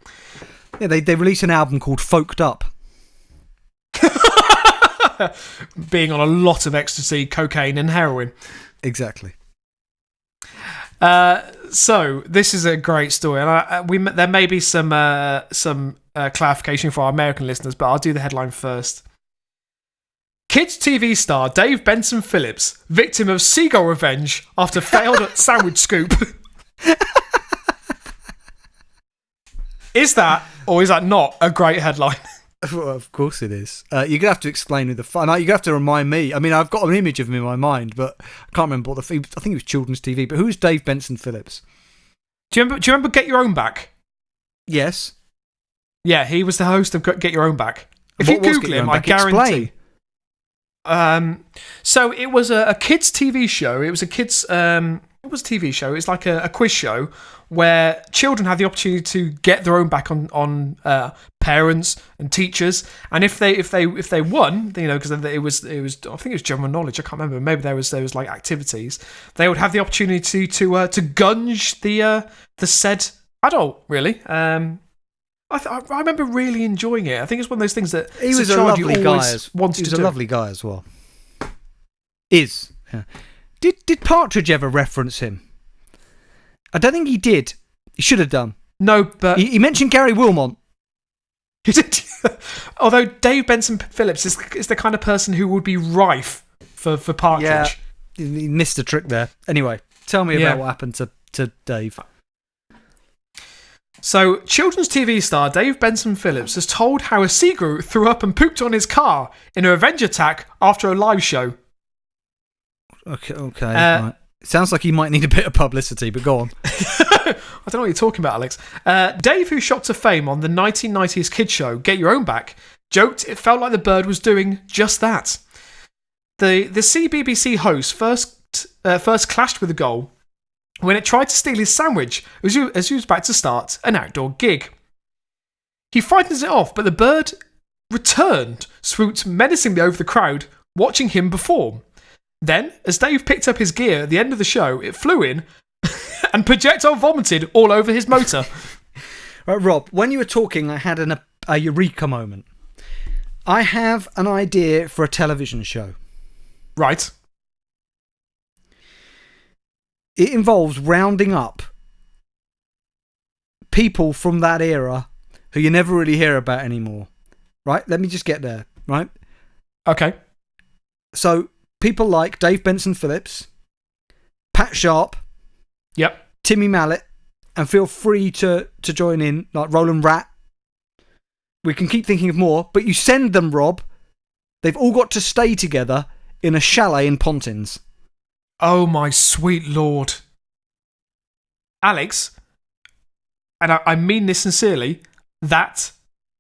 Yeah, they released an album called Folked Up. Being on a lot of ecstasy, cocaine, and heroin. Exactly. So this is a great story, and there may be some clarification for our American listeners, but I'll do the headline first. Kids TV star Dave Benson Phillips, victim of seagull revenge after failed sandwich scoop. Is that, or is that not, a great headline? Well, of course it is. You're going to have to explain who the fun. You're going to have to remind me. I mean, I've got an image of him in my mind, but I can't remember what I think it was children's TV. But who's Dave Benson Phillips? Do you remember Get Your Own Back? Yes. Yeah, he was the host of Get Your Own Back. If you Google him, I guarantee. So it was a kids' TV show. It was a kids. It was a TV show. It's like a quiz show where children had the opportunity to get their own back on parents and teachers, and if they won, because it was I think it was general knowledge. I can't remember. Maybe there was like activities. They would have the opportunity to gunge the said adult. Really. I remember really enjoying it. I think it's one of those things that he was a lovely guy. He was a lovely guy as well. Yeah. Did Partridge ever reference him? I don't think he did. He should have done. No, but he mentioned Gary Wilmot. He did. Although Dave Benson Phillips is the kind of person who would be rife for Partridge. Yeah, he missed a trick there. Anyway, tell me about what happened to Dave. So, children's TV star Dave Benson Phillips has told how a seagull threw up and pooped on his car in a revenge attack after a live show. Okay. Right. Sounds like he might need a bit of publicity, but go on. I don't know what you're talking about, Alex. Dave, who shot to fame on the 1990s kids show Get Your Own Back, joked it felt like the bird was doing just that. The CBBC host first clashed with the gull when it tried to steal his sandwich as he was about to start an outdoor gig. He frightens it off, but the bird returned, swooped menacingly over the crowd, watching him perform. Then, as Dave picked up his gear at the end of the show, it flew in and projectile vomited all over his motor. Right, Rob, when you were talking, I had a eureka moment. I have an idea for a television show. Right. It involves rounding up people from that era who you never really hear about anymore. Right? Let me just get there. Right? Okay. So, people like Dave Benson Phillips, Pat Sharp, Yep. Timmy Mallet, and feel free to join in, like Roland Rat. We can keep thinking of more, but you send them, Rob. They've all got to stay together in a chalet in Pontins. Oh, my sweet lord. Alex, and I mean this sincerely, that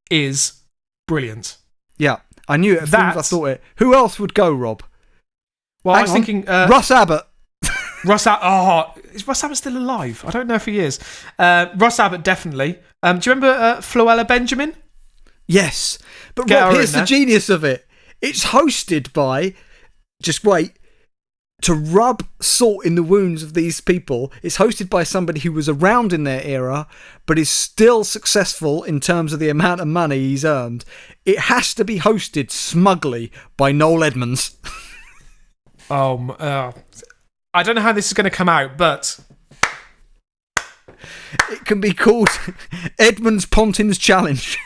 is brilliant. Yeah, I knew it as soon as I thought it. Who else would go, Rob? Well, Hang I was on. thinking... Russ Abbott. Is Russ Abbott still alive? I don't know if he is. Russ Abbott, definitely. Do you remember Floella Benjamin? Yes. But Get Rob, her here's in the there. genius of it. It's hosted by... Just wait. To rub salt in the wounds of these people, it's hosted by somebody who was around in their era, but is still successful in terms of the amount of money he's earned. It has to be hosted smugly by Noel Edmonds. I don't know how this is going to come out, but... It can be called Edmonds Pontins Challenge.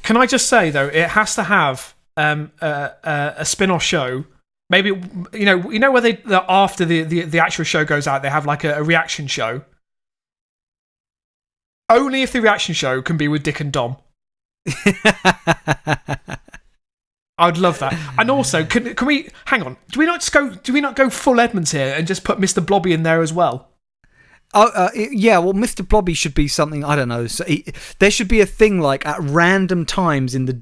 Can I just say, though, it has to have a spin-off show. Maybe, you know where they after the actual show goes out, they have like a reaction show. Only if the reaction show can be with Dick and Dom. I'd love that. And also, can we hang on? Do we not go full Edmonds here and just put Mr. Blobby in there as well? Yeah, well, Mr. Blobby should be something, I don't know. So there should be a thing like at random times in the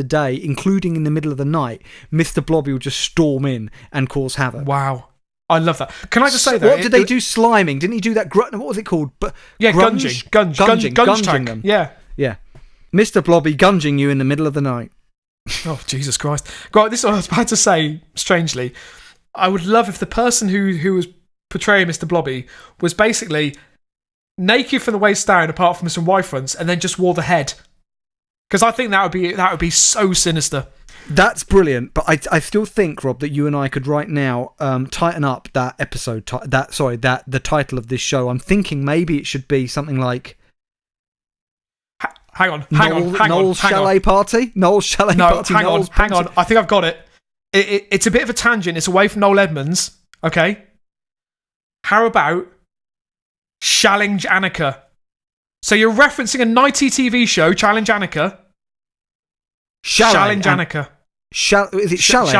day, including in the middle of the night, Mr. Blobby will just storm in and cause havoc. Wow. I love that. Can I just say that? What did they do? Sliming? Didn't he do that? What was it called? Gunging them. Yeah. Yeah. Mr. Blobby gunging you in the middle of the night. Oh, Jesus Christ. God, this is what I was about to say, strangely. I would love if the person who was portraying Mr. Blobby was basically naked from the waist down apart from some Y fronts and then just wore the head. Because I think that would be so sinister. That's brilliant, but I still think, Rob, that you and I could right now tighten up that episode, the title of this show. I'm thinking maybe it should be something like Hang on. Noel's Chalet Party? Noel's Chalet Party? Hang on. I think I've got it. It's a bit of a tangent. It's away from Noel Edmonds. Okay? How about Challenge Annika? So you're referencing a 90 TV show, Challenge Annika. Challenge Annika. Is it Chalet?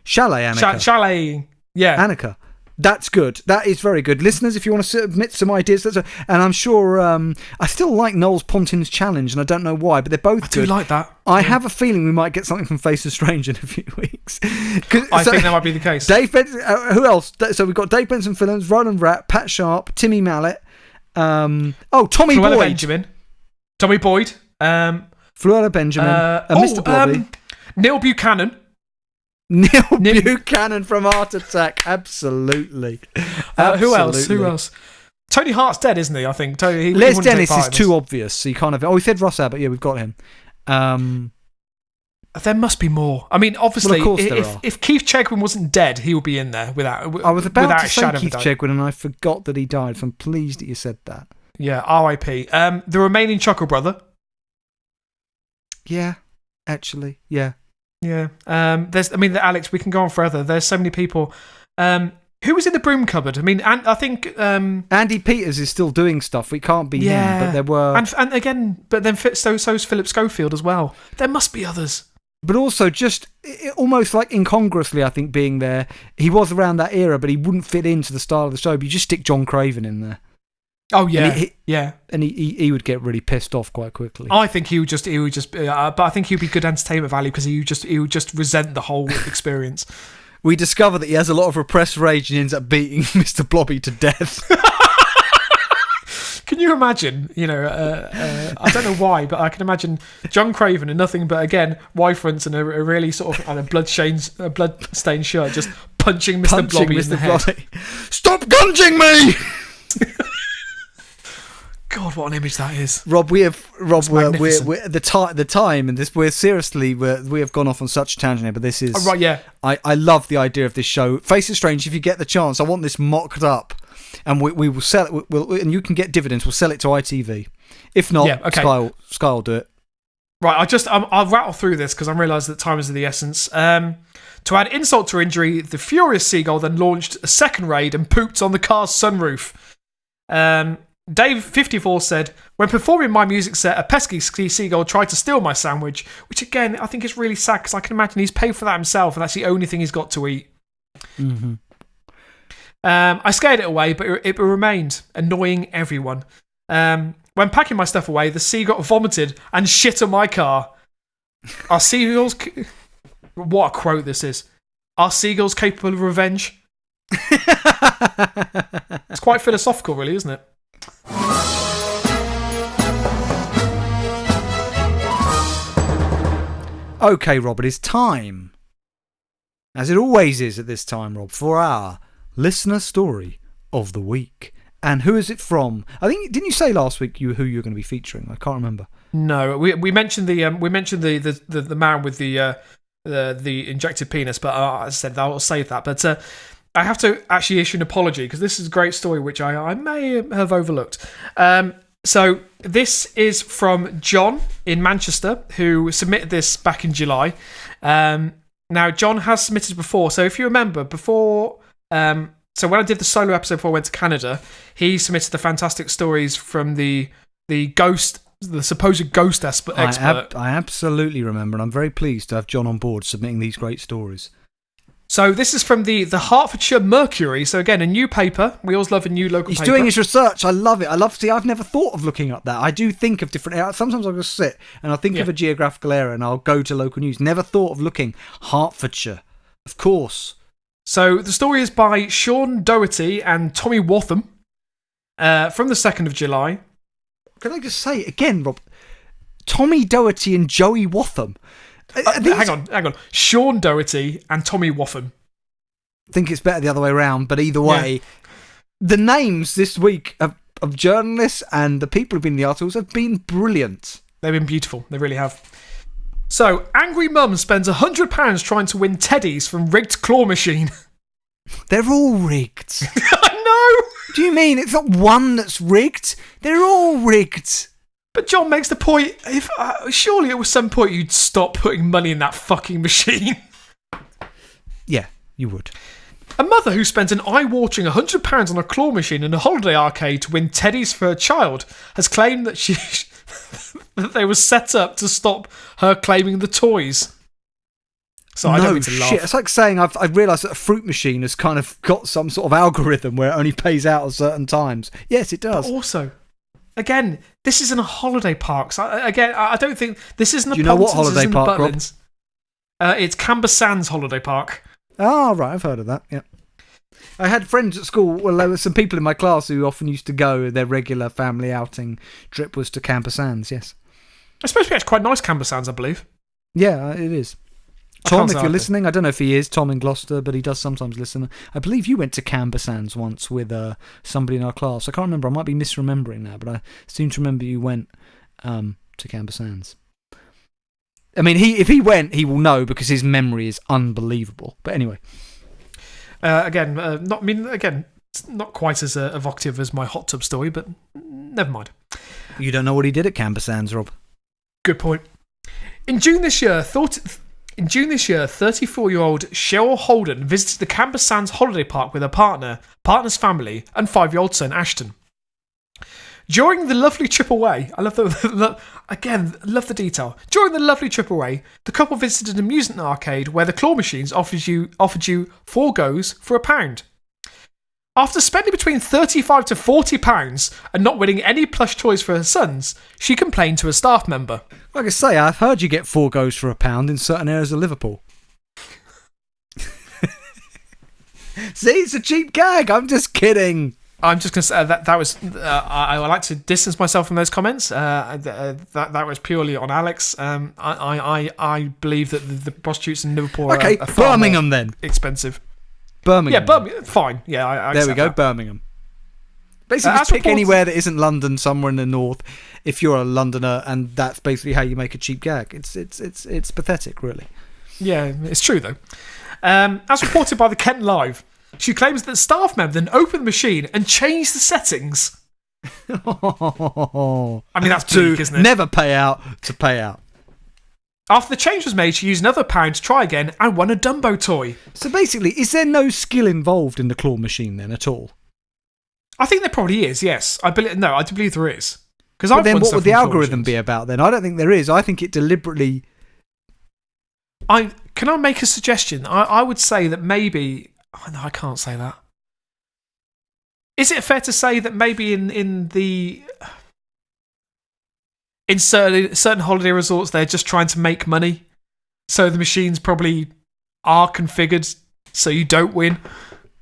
Chalet Annika. Chalet. Yeah. Annika. That's good. That is very good. Listeners, if you want to submit some ideas, and I'm sure I still like Noel's Pontins Challenge, and I don't know why, but they're both good. I do like that. I have a feeling we might get something from Face of Strange in a few weeks. I think that might be the case. Dave Benson, who else? So we've got Dave Benson Phillips, Roland Rat, Pat Sharp, Timmy Mallet, Tommy Floella Boyd. Benjamin. Tommy Boyd. Floella Benjamin. Mr. Blobby. Neil Buchanan. Neil Buchanan from Art Attack. Absolutely. Who else? Tony Hart's dead, isn't he? I think. Les Dennis is too obvious. So you can't have. Oh, we said Ross Abbott. Yeah, we've got him. There must be more. I mean, obviously, well, of course if Keith Chegwin wasn't dead, he would be in there without. I was about without to say Keith Chegwin, and I forgot that he died. So I'm pleased that you said that. Yeah, R.I.P. The remaining Chuckle Brother. Yeah, actually, yeah. Yeah. Alex, we can go on forever. There's so many people. Who was in the broom cupboard? I mean, I think Andy Peters is still doing stuff. We can't be him, but there were, and again, but then so's Philip Schofield as well. There must be others. But also, just almost like incongruously, I think being there, he was around that era, but he wouldn't fit into the style of the show. But you just stick John Craven in there. Oh yeah, and he would get really pissed off quite quickly. I think he would just, but I think he'd be good entertainment value because he would just resent the whole experience. We discover that he has a lot of repressed rage and ends up beating Mr. Blobby to death. Can you imagine? I don't know why, but I can imagine John Craven in nothing but again Y fronts and a really sort of a blood-stained shirt, just punching Mr. Blobby in the head. Stop gunging me! God, what an image that is. Rob, we're magnificent. the time, and this we have gone off on such a tangent here, but this is Right, yeah. I love the idea of this show. Face It Strange. If you get the chance, I want this mocked up, and we will sell it. And you can get dividends. We'll sell it to ITV. If not, Yeah, okay. Sky will do it. Right, I'll rattle through this because I'm realising that time is of the essence. To add insult to injury, the furious seagull then launched a second raid and pooped on the car's sunroof. Dave 54 said, when performing my music set, a pesky seagull tried to steal my sandwich, which again I think is really sad because I can imagine he's paid for that himself and that's the only thing he's got to eat. Mm-hmm. I scared it away, but it remained, annoying everyone. When packing my stuff away, the seagull vomited and shit on my car. Are seagulls... What a quote this is. Are seagulls capable of revenge? It's quite philosophical, really, isn't it? Okay, Rob, it is time, as it always is at this time, Rob, for our listener story of the week. And who is it from? I think, didn't you say last week who you're going to be featuring? I can't remember. No, we mentioned the man with the injected penis, but I said I'll save that. But I have to actually issue an apology because this is a great story which I may have overlooked. So this is from John in Manchester, who submitted this back in July. Now, John has submitted before. So if you remember, before... so when I did the solo episode before I went to Canada, he submitted the fantastic stories from the supposed ghost expert. I absolutely remember, and I'm very pleased to have John on board submitting these great stories. So this is from the Hertfordshire Mercury. So again, a new paper. We always love a new local paper. He's doing his research. I love it. I've never thought of looking up that. I do think of different areas. Sometimes I'll just sit and I'll think of a geographical area and I'll go to local news. Never thought of looking. Hertfordshire. Of course. So the story is by Sean Doherty and Tommy Watham from the 2nd of July. Can I just say again, Rob? Tommy Doherty and Joey Watham. Hang on. Sean Doherty and Tommy Watham. I think it's better the other way around, but either way, the names this week of journalists and the people who've been in the articles have been brilliant. They've been beautiful. They really have. So, angry mum spends £100 trying to win teddies from rigged claw machine. They're all rigged. I know! Do you mean it's not one that's rigged? They're all rigged. But John makes the point, if surely at some point you'd stop putting money in that fucking machine. Yeah, you would. A mother who spent an eye-watering £100 on a claw machine in a holiday arcade to win teddies for her child has claimed that that they were set up to stop her claiming the toys. So I don't mean to laugh. It's like saying I've realised that a fruit machine has kind of got some sort of algorithm where it only pays out at certain times. Yes, it does. But also, again, this is in a holiday park. So I don't think this isn't. Do you know what holiday park, Rob? It's Camber Sands Holiday Park. Oh, right, I've heard of that. Yeah, I had friends at school. Well, there were some people in my class who often used to go. Their regular family outing trip was to Camber Sands. Yes, it's supposed to be actually quite nice. Camber Sands, I believe. Yeah, it is. Tom, if you're listening, I don't know if he is, Tom in Gloucester, but he does sometimes listen. I believe you went to Camber Sands once with somebody in our class. I can't remember. I might be misremembering now, but I seem to remember you went to Camber Sands. I mean, if he went, he will know because his memory is unbelievable. But anyway. It's not quite as evocative as my hot tub story, but never mind. You don't know what he did at Camber Sands, Rob. Good point. In June this year, 34-year-old Cheryl Holden visited the Camber Sands holiday park with her partner's family, and 5-year-old son Ashton. During the lovely trip away, I love the detail. During the lovely trip away, the couple visited an amusement arcade where the claw machines offered you 4 goes for £1. After spending between £35 to £40 and not winning any plush toys for her sons, she complained to a staff member. Like I say, I've heard you get 4 goes for £1 in certain areas of Liverpool. See, it's a cheap gag. I'm just kidding. I'm just going to say that was... I like to distance myself from those comments. That was purely on Alex. I believe that the prostitutes in Liverpool are far Birmingham more then. expensive. Birmingham. Yeah, Birmingham. Fine. Yeah, I there we go, that. Birmingham. Basically, just pick anywhere that isn't London, somewhere in the north, if you're a Londoner, and that's basically how you make a cheap gag. It's pathetic, really. Yeah, it's true, though. As reported by the Kent Live, she claims that staff member then opened the machine and changed the settings. I mean, that's bleak, isn't it? Never pay out to pay out. After the change was made, she used another £1 to try again and won a Dumbo toy. So basically, is there no skill involved in the claw machine then at all? I think there probably is, yes. I do believe there is. But then what would the algorithm be about then? I don't think there is. I think it deliberately... Can I make a suggestion? I would say that maybe... Oh, no, I can't say that. Is it fair to say that maybe in certain holiday resorts they're just trying to make money, so the machines probably are configured so you don't win?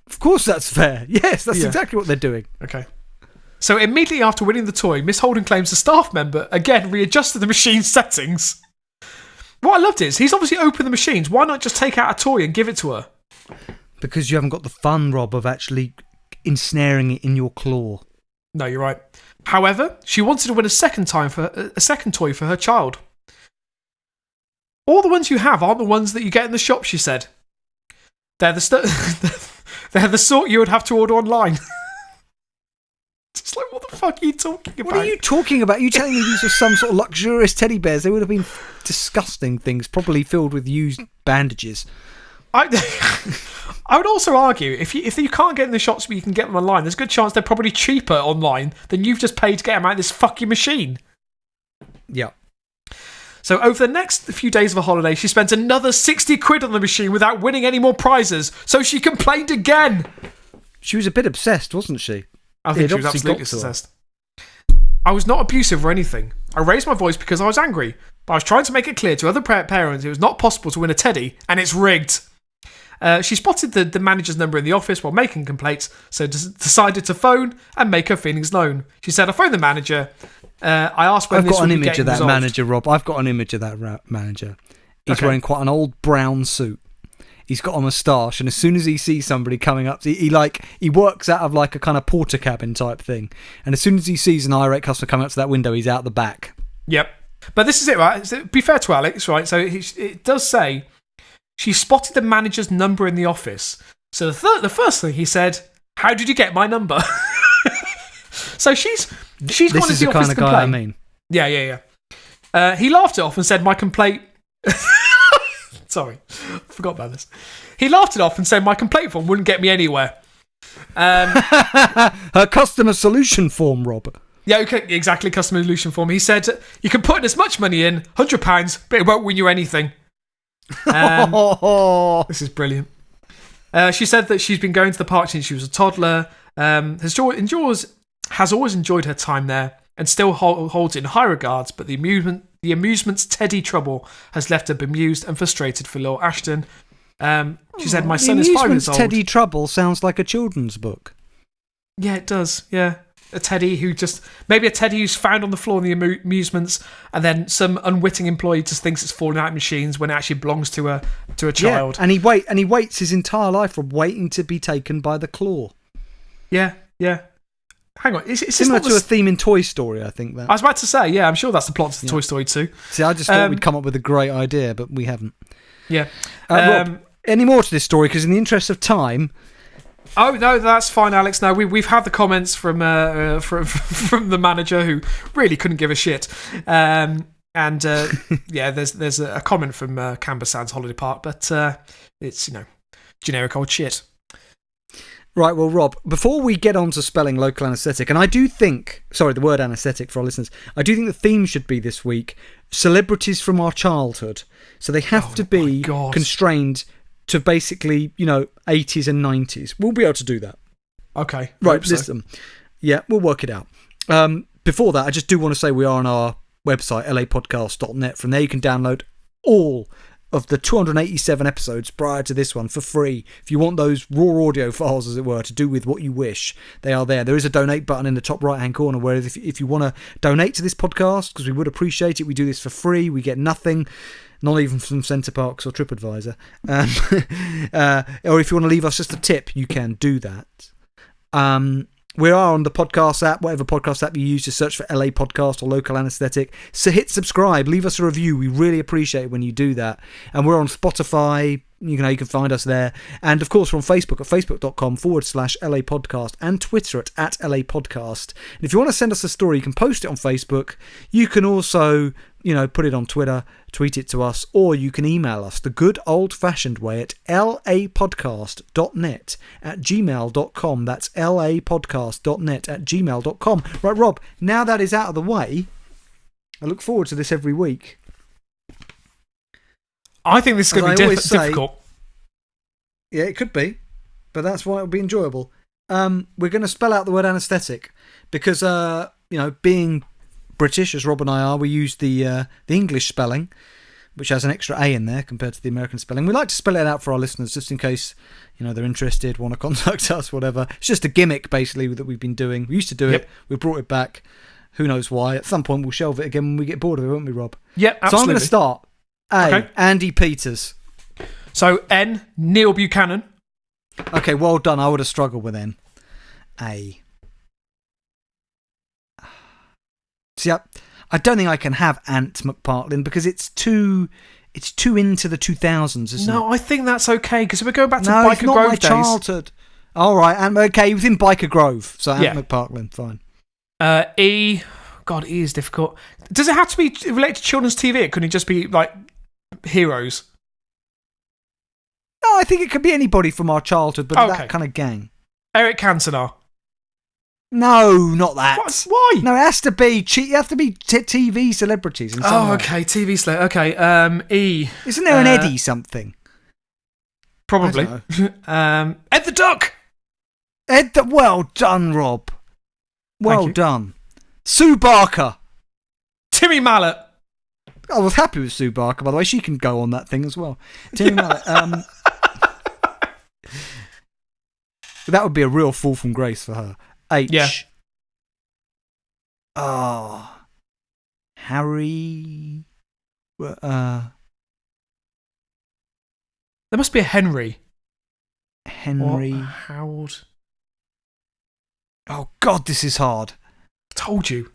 Of course that's fair. Yes, that's exactly what they're doing. Okay. So immediately after winning the toy, Miss Holden claims the staff member again readjusted the machine settings. What I loved is he's obviously opened the machines. Why not just take out a toy and give it to her? Because you haven't got the fun, Rob, of actually ensnaring it in your claw. No, you're right. However, she wanted to win a second toy for her child. All the ones you have aren't the ones that you get in the shop, she said. They're they're the sort you would have to order online. It's like, what the fuck are you talking about? What are you talking about? Are you telling me these are some sort of luxurious teddy bears? They would have been disgusting things, probably filled with used bandages. I would also argue, if you can't get in the shops but you can get them online, there's a good chance they're probably cheaper online than you've just paid to get them out of this fucking machine. Yeah. So over the next few days of a holiday, she spent another 60 quid on the machine without winning any more prizes, so she complained again. She was a bit obsessed, wasn't she? I think she was absolutely obsessed. I was not abusive or anything. I raised my voice because I was angry, but I was trying to make it clear to other parents it was not possible to win a teddy, and it's rigged. She spotted the manager's number in the office while making complaints, so decided to phone and make her feelings known. She said, I phoned the manager. I asked when I've this got would an be image of that resolved. manager, Rob. I've got an image of that manager. He's wearing quite an old brown suit. He's got a moustache, and as soon as he sees somebody coming up, he works out of like a kind of porter cabin type thing. And as soon as he sees an irate customer coming up to that window, he's out the back. Yep. But this is it, right? So, be fair to Alex, right? So it does say she spotted the manager's number in the office. So the first thing he said, "How did you get my number?" So she's gone This into is the the office kind to of complain. guy I mean. Yeah. He laughed it off and said, "My complaint." Sorry, forgot about this. He laughed it off and said, "My complaint form wouldn't get me anywhere." Her customer solution form, Rob. Yeah, okay, exactly. Customer solution form. He said, "You can put in as much money in, £100, but it won't win you anything." This is brilliant. She said that she's been going to the park since she was a toddler. Has always enjoyed her time there and still holds it in high regards. But the amusement's Teddy trouble has left her bemused and frustrated for Lil Ashton. She said, "My son is 5 years old." Teddy Trouble sounds like a children's book. Yeah, it does. Yeah. A teddy maybe a teddy who's found on the floor in the amusements, and then some unwitting employee just thinks it's falling out of machines when it actually belongs to a child. Yeah, and he waits his entire life from waiting to be taken by the claw. Yeah. Hang on, it's similar to a theme in Toy Story, I think. That I was about to say, yeah, I'm sure that's the plot to Toy Story 2. See, I just thought we'd come up with a great idea, but we haven't. Yeah. Rob, any more to this story? Because in the interest of time. Oh no, that's fine, Alex. No, we've had the comments from the manager who really couldn't give a shit, yeah, there's a comment from Camber Sands Holiday Park, but it's generic old shit. Right, well, Rob, before we get on to spelling local anaesthetic, and I do think, sorry, the word anaesthetic for our listeners, I do think the theme should be this week celebrities from our childhood, so they have to be constrained to basically, 80s and 90s. We'll be able to do that. Okay. Right, listen. Yeah, we'll work it out. Before that, I just do want to say we are on our website, lapodcast.net. From there, you can download all of the 287 episodes prior to this one for free. If you want those raw audio files, as it were, to do with what you wish, they are there. There is a donate button in the top right-hand corner, where if you want to donate to this podcast, because we would appreciate it, we do this for free. We get nothing. Not even from Centre Parks or TripAdvisor. Or if you want to leave us just a tip, you can do that. We are on the podcast app, whatever podcast app you use. Just search for LA Podcast or Local Anesthetic. So hit subscribe, leave us a review. We really appreciate it when you do that. And we're on Spotify. You can find us there. And of course, we're on Facebook at facebook.com/LA Podcast and Twitter at LA Podcast. And if you want to send us a story, you can post it on Facebook. You can also, put it on Twitter, tweet it to us, or you can email us the good old-fashioned way at lapodcast.net@gmail.com. That's lapodcast.net@gmail.com. Right, Rob, now that is out of the way, I look forward to this every week. I think this is going to be difficult. Yeah, it could be, but that's why it'll be enjoyable. We're going to spell out the word anaesthetic because, being British, as Rob and I are, we use the English spelling, which has an extra A in there compared to the American spelling. We like to spell it out for our listeners just in case, they're interested, want to contact us, whatever. It's just a gimmick, basically, that we've been doing. We used to do it. We brought it back. Who knows why? At some point, we'll shelve it again when we get bored of it, won't we, Rob? Yep, absolutely. So I'm going to start. A, okay. Andy Peters. So N, Neil Buchanan. Okay, well done. I would have struggled with N. A. See, I don't think I can have Ant McPartlin because it's too into the 2000s, isn't it? No, I think that's okay because we're going back to Biker Biker Grove my days. Childhood. All right, okay, he was in Biker Grove, so Ant McPartlin, fine. E. God, E is difficult. Does it have to be related to children's TV? It couldn't just be like heroes. No, I think it could be anybody from our childhood, but that kind of gang. Eric Cantona. No, not that. What? Why? No, it has to be. You have to be TV celebrities. In some way. Okay, TV Okay, E. Isn't there an Eddie something? Probably. Ed the Duck. Well done, Rob. Well done. Sue Barker. Timmy Mallet. I was happy with Sue Barker, by the way. She can go on that thing as well. Timmy Mallet. That would be a real fall from grace for her. H. Yeah. Oh. Harry. There must be a Henry. Henry. Or Howard. Oh, God, this is hard. I told you.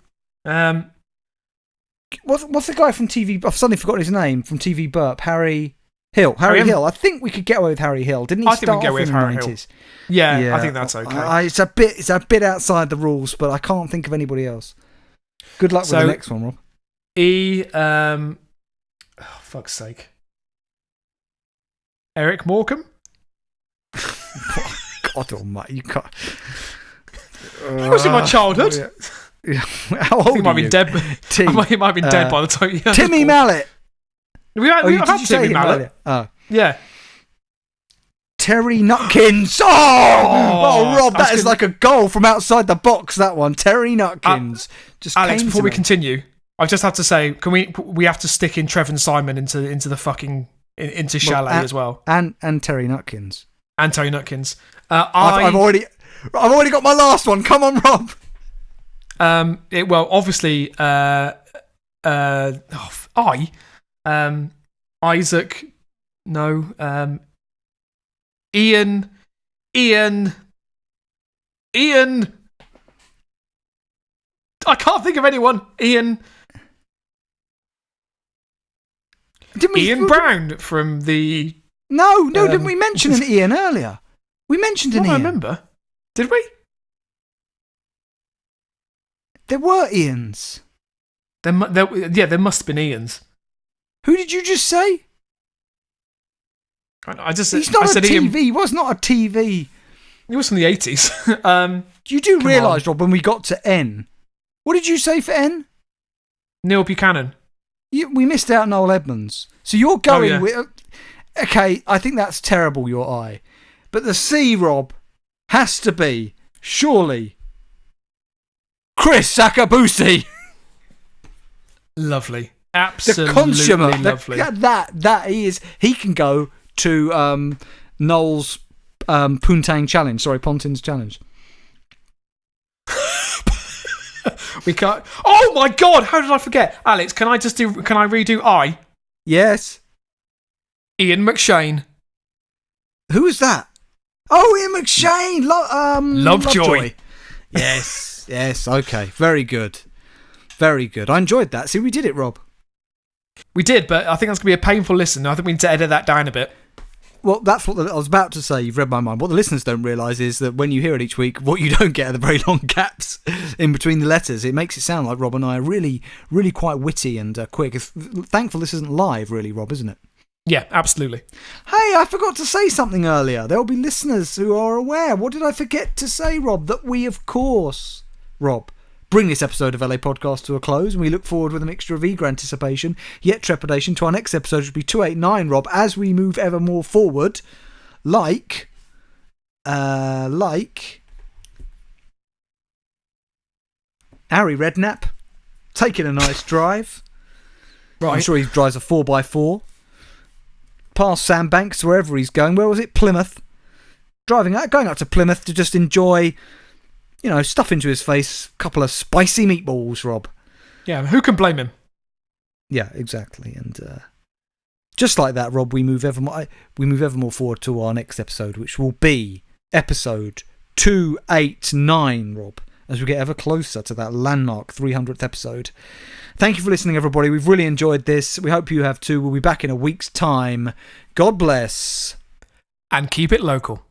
What's the guy from TV? I've suddenly forgotten his name. From TV Burp. Harry Hill. Harry Hill. I think we could get away with Harry Hill. Didn't he start off in the 90s? Yeah, I think that's okay. It's a bit outside the rules, but I can't think of anybody else. Good luck with the next one, Rob. E. Fuck's sake. Eric Morecambe? God almighty, you can't. He was in my childhood. Yeah. How old he might be dead. He might have been dead by the time. Timmy Mallet. We had Timmy Mallet. Oh. Yeah. Terry Nutkins. Oh, Rob, that is like a goal from outside the box, that one. Terry Nutkins. Just Alex, before we continue, I just have to say, we have to stick in Trevor and Simon into the fucking into Chalet as well. And Terry Nutkins. And Terry Nutkins. I've already got my last one. Come on, Rob. Obviously, Isaac. No. Ian. I can't think of anyone. Ian Brown from the. No, didn't we mention an Ian earlier? We mentioned an Ian. I remember. Did we? There were Ians. There must have been Ians. Who did you just say? He's not a TV. He was not a TV. He was from the 80s. You do realise, Rob, when we got to N, what did you say for N? Neil Buchanan. We missed out Noel Edmonds. So you're going with... Okay, I think that's terrible, your eye. But the C, Rob, has to be, surely, Chris Sakabusi. Lovely. Absolutely the consummate, lovely. That is... He can go to Noel's Poontang challenge. Sorry, Pontin's challenge. We can't... Oh my God! How did I forget? Alex, can I redo I? Yes. Ian McShane. Who is that? Oh, Ian McShane. Lovejoy. Yes, yes, okay. Very good. Very good. I enjoyed that. See, we did it, Rob. We did, but I think that's going to be a painful listen. I think we need to edit that down a bit. Well, that's what I was about to say. You've read my mind. What the listeners don't realise is that when you hear it each week, what you don't get are the very long gaps in between the letters. It makes it sound like Rob and I are really, really quite witty and quick. Thankful this isn't live, really, Rob, isn't it? Yeah, absolutely. Hey, I forgot to say something earlier. There will be listeners who are aware. What did I forget to say, Rob? That we, of course, Rob, bring this episode of LA Podcast to a close, and we look forward with a mixture of eager anticipation, yet trepidation, to our next episode, which will be 289, Rob, as we move ever more forward, like Harry Redknapp taking a nice drive. Right. I'm sure he drives a 4x4. Past Sandbanks, wherever he's going. Where was it? Plymouth. Going up to Plymouth to just enjoy, stuff into his face, a couple of spicy meatballs, Rob. Yeah, who can blame him? Yeah, exactly. And just like that, Rob, we move ever more forward to our next episode, which will be episode 289, Rob, as we get ever closer to that landmark 300th episode. Thank you for listening, everybody. We've really enjoyed this. We hope you have too. We'll be back in a week's time. God bless. And keep it local.